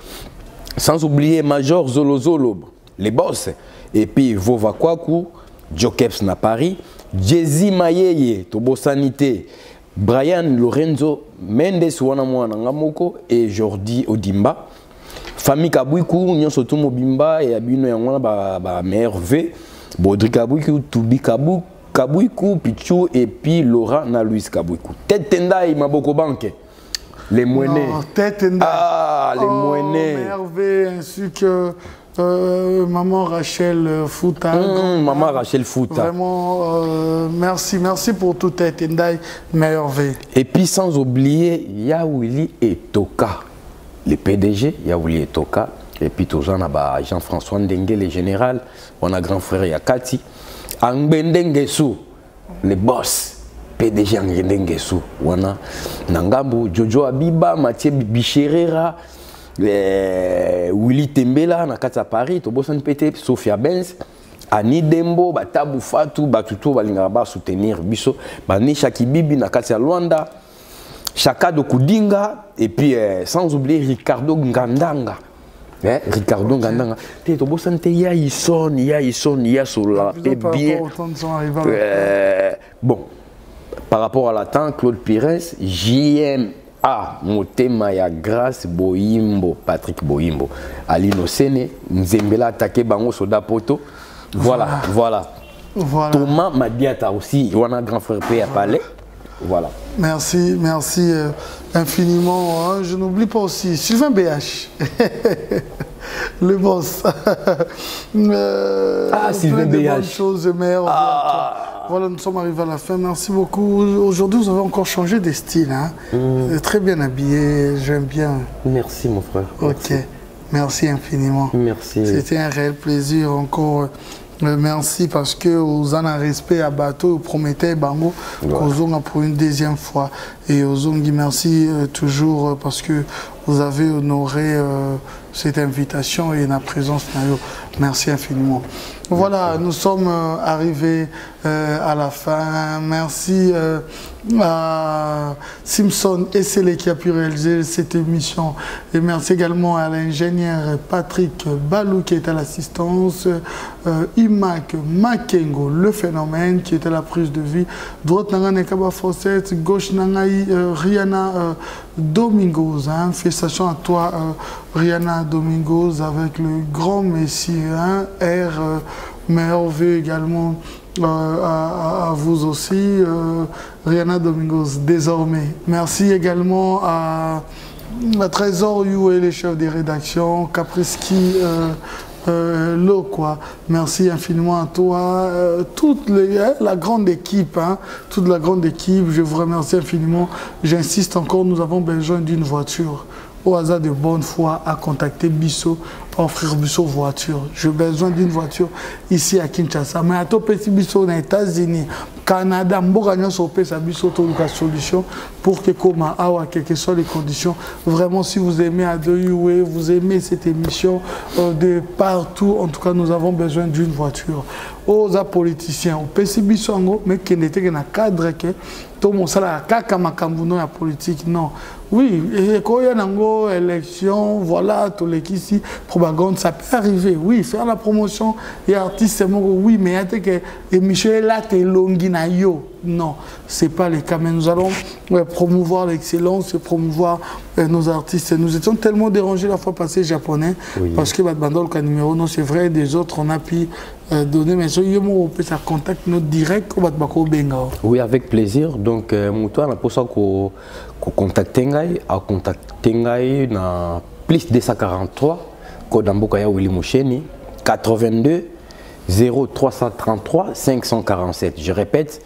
sans oublier Major Zolozolo, les boss, et puis Vova Kwaku, Jokeps na Paris, Jezi Mayeye, Tobo Sanité, Brian Lorenzo Mendes wana mwana ngamoko et Jordi Odimba. Famille Kabouikou, nyonso tout mobimba et abino yangwana ba merve. Baudry Kabouikou, Toubi Kabouikou, Pichou et puis Laura na Louis Kabouikou. Tête Tendai Maboko Banque. Les Mouenés. Tête Tendai. Ah, les Mouenés. Merve ainsi que maman Rachel Fouta. Maman Rachel Fouta. Vraiment, merci pour tout Tête Tendai, Merve. Et puis sans oublier Yaouli et Toka. Le PDG, Yaouli et Toka. Et puis tout ça, on a Jean-François Ndengue, le général. On a grand frère Yakati. Angbendengesu, le boss. PDG Angbendengesu. On a Nangambu, Jojo Abiba, Mathieu Bicherera, Willy Tembela, Nakata Paris, Tobosan Pete, Sophia Benz, Annie Dembo, Batabu Fatou, Batuto, Balingaba soutenir Biso, Banisha Kibibi, Nakata Luanda. Chaka de Koudinga, et puis sans oublier Ricardo Ngandanga. Ricardo Ngandanga. Tu sais, il y a Ison, il y a Sola. Et bien. Bon, par rapport à l'attente, Claude Pires, JMA, Motema Grâce Boimbo, Patrick Boimbo, Alino Sene, Nzembela attaqué Bango Soda Poto. Voilà. Thomas Madiata aussi, on a grand frère P à Palais. Voilà. Merci infiniment. Je n'oublie pas aussi Sylvain BH, le boss. Sylvain BH. Bonnes choses, voilà, nous sommes arrivés à la fin. Merci beaucoup. Aujourd'hui, vous avez encore changé de style. Hein? Très bien habillé, j'aime bien. Merci, mon frère. Merci. Ok, merci infiniment. Merci. C'était un réel plaisir encore. Merci parce que vous en avez respect à bateau, vous promettez Bango, ouais. Pour une deuxième fois. Et Ozongi, merci toujours parce que vous avez honoré cette invitation et la présence. Merci infiniment. Voilà, nous sommes arrivés à la fin. Merci à Simpson Essele qui a pu réaliser cette émission. Et merci également à l'ingénieur Patrick Balou qui était à l'assistance. Imak Makengo, le phénomène qui était la prise de vie. Droite Nanga Nekaba Fawcett, gauche Nangaï Rihanna Domingos. Hein. Félicitations à toi Rihanna Domingos avec le grand messie. Hein. Merveilleux également à vous aussi, Rihanna Domingos, désormais. Merci également à Trésor Youé, les chefs des rédactions, Capriski, merci infiniment à toi, toute la grande équipe, hein, toute la grande équipe, je vous remercie infiniment. J'insiste encore, nous avons besoin d'une voiture. Au hasard de bonne foi, à contacter Bisso, offrir Bisso voiture. J'ai besoin d'une voiture ici à Kinshasa. Mais à tout petit Bisso aux États-Unis, Canada, Mbogagnon Sopé, ça Bisso, toute la solution pour que Koma Awa, quelles que soient les conditions. Vraiment, si vous aimez Adoyoué, vous aimez cette émission de partout, en tout cas, nous avons besoin d'une voiture. Aux politiciens, au PCB Songo, mais qui n'était qu'un cadre, tout le monde sait la politique, non. Oui, et quand il y a une élection, voilà, tout les ici, propagande, ça peut arriver. Oui, faire la promotion, et artiste, oui, mais il y a que Michel là, t'es longinayo. Non, ce n'est pas le cas, mais nous allons promouvoir l'excellence et promouvoir nos artistes. Nous étions tellement dérangés la fois passée japonais, oui. Parce que Bandol, le numéro, non, c'est vrai, des autres, on a pu donner, mais ça contacte notre direct. Oui, avec plaisir. Donc, moi, on a pour ça qu'on contacte à contacter na plus 243, Kodamboka ya Willy Moucheni, 82 0333 547. Je répète,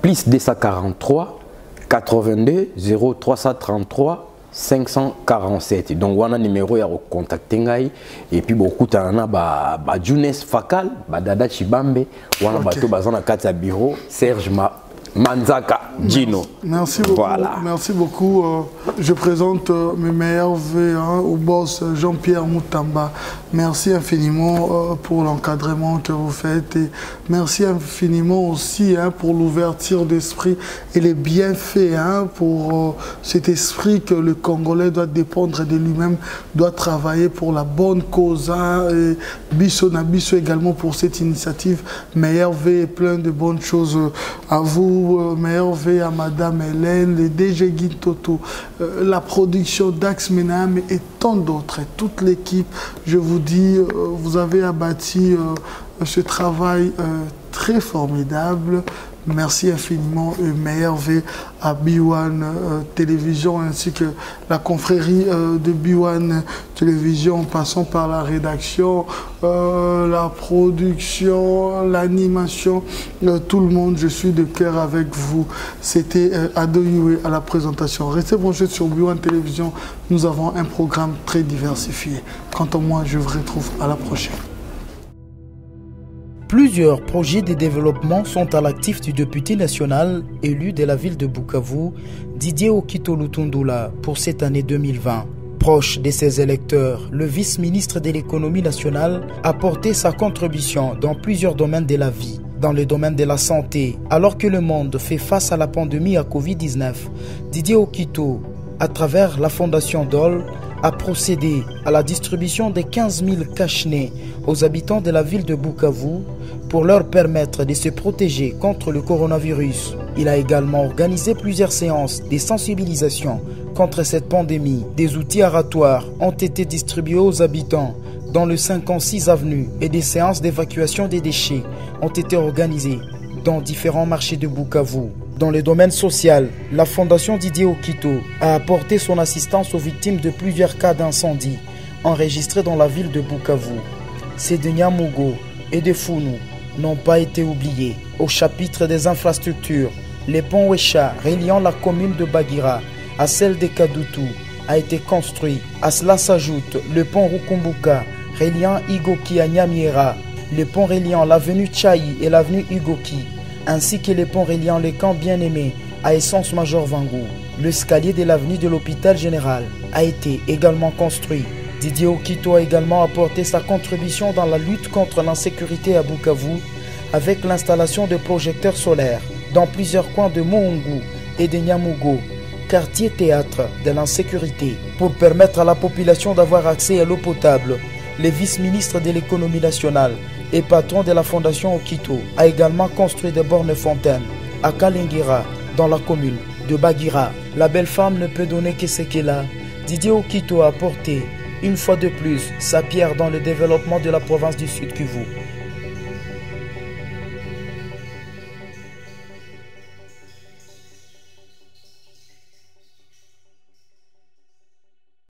plus 243 82 0333 547. Donc, on a un numéro à contacter. Et puis, beaucoup de Jounes Fakal, Dada Chibambe, on a bateau bazan à Katia Bureau, Serge Manzaka Gino. Merci beaucoup. Voilà. Merci beaucoup. Je présente mes meilleurs vœux au boss Jean-Pierre Moutamba. Merci infiniment pour l'encadrement que vous faites. Et merci infiniment aussi pour l'ouverture d'esprit et les bienfaits pour cet esprit que le Congolais doit dépendre de lui-même, doit travailler pour la bonne cause. Et Bisso Nabisso également pour cette initiative. Meilleurs vœux et plein de bonnes choses à vous. beaucoup, Merveille, à Madame Hélène, les DG Guy Toto, la production d'Ax Menam et tant d'autres, et toute l'équipe. Je vous dis, vous avez abattu ce travail très formidable. Merci infiniment, Merveille, à B1 Télévision ainsi que la confrérie de B1 Télévision, en passant par la rédaction, la production, l'animation, tout le monde. Je suis de cœur avec vous. C'était Adoyoué à la présentation. Restez branchés sur B1 Télévision. Nous avons un programme très diversifié. Quant à moi, je vous retrouve à la prochaine. Plusieurs projets de développement sont à l'actif du député national élu de la ville de Bukavu, Didier Okito Lutundula, pour cette année 2020. Proche de ses électeurs, le vice-ministre de l'économie nationale a porté sa contribution dans plusieurs domaines de la vie. Dans le domaine de la santé, alors que le monde fait face à la pandémie à Covid-19, Didier Okito, à travers la fondation DOL, a procédé à la distribution de 15 000 cache-nez aux habitants de la ville de Bukavu pour leur permettre de se protéger contre le coronavirus. Il a également organisé plusieurs séances de sensibilisation contre cette pandémie. Des outils aratoires ont été distribués aux habitants dans le 56 avenue et des séances d'évacuation des déchets ont été organisées dans différents marchés de Bukavu. Dans le domaine social, la Fondation Didier Okito a apporté son assistance aux victimes de plusieurs cas d'incendie enregistrés dans la ville de Bukavu. Ces de Nyamugo et de Founou n'ont pas été oubliés. Au chapitre des infrastructures, le pont Wesha reliant la commune de Bagira à celle de Kadutu a été construit. À cela s'ajoute le pont Rukumbuka reliant Igoki à Nyamiera, le pont reliant l'avenue Tchaï et l'avenue Igoki, ainsi que les ponts reliant les camps bien-aimés à Essence Major Vangou. L'escalier de l'avenue de l'hôpital général a été également construit. Didier Okito a également apporté sa contribution dans la lutte contre l'insécurité à Bukavu avec l'installation de projecteurs solaires dans plusieurs coins de Mohungu et de Nyamugo, quartier théâtre de l'insécurité, pour permettre à la population d'avoir accès à l'eau potable. Le vice-ministre de l'économie nationale et patron de la fondation Okito a également construit des bornes fontaines à Kalingira, dans la commune de Bagira. La belle femme ne peut donner que ce qu'elle a. Didier Okito a apporté une fois de plus sa pierre dans le développement de la province du Sud Kivu.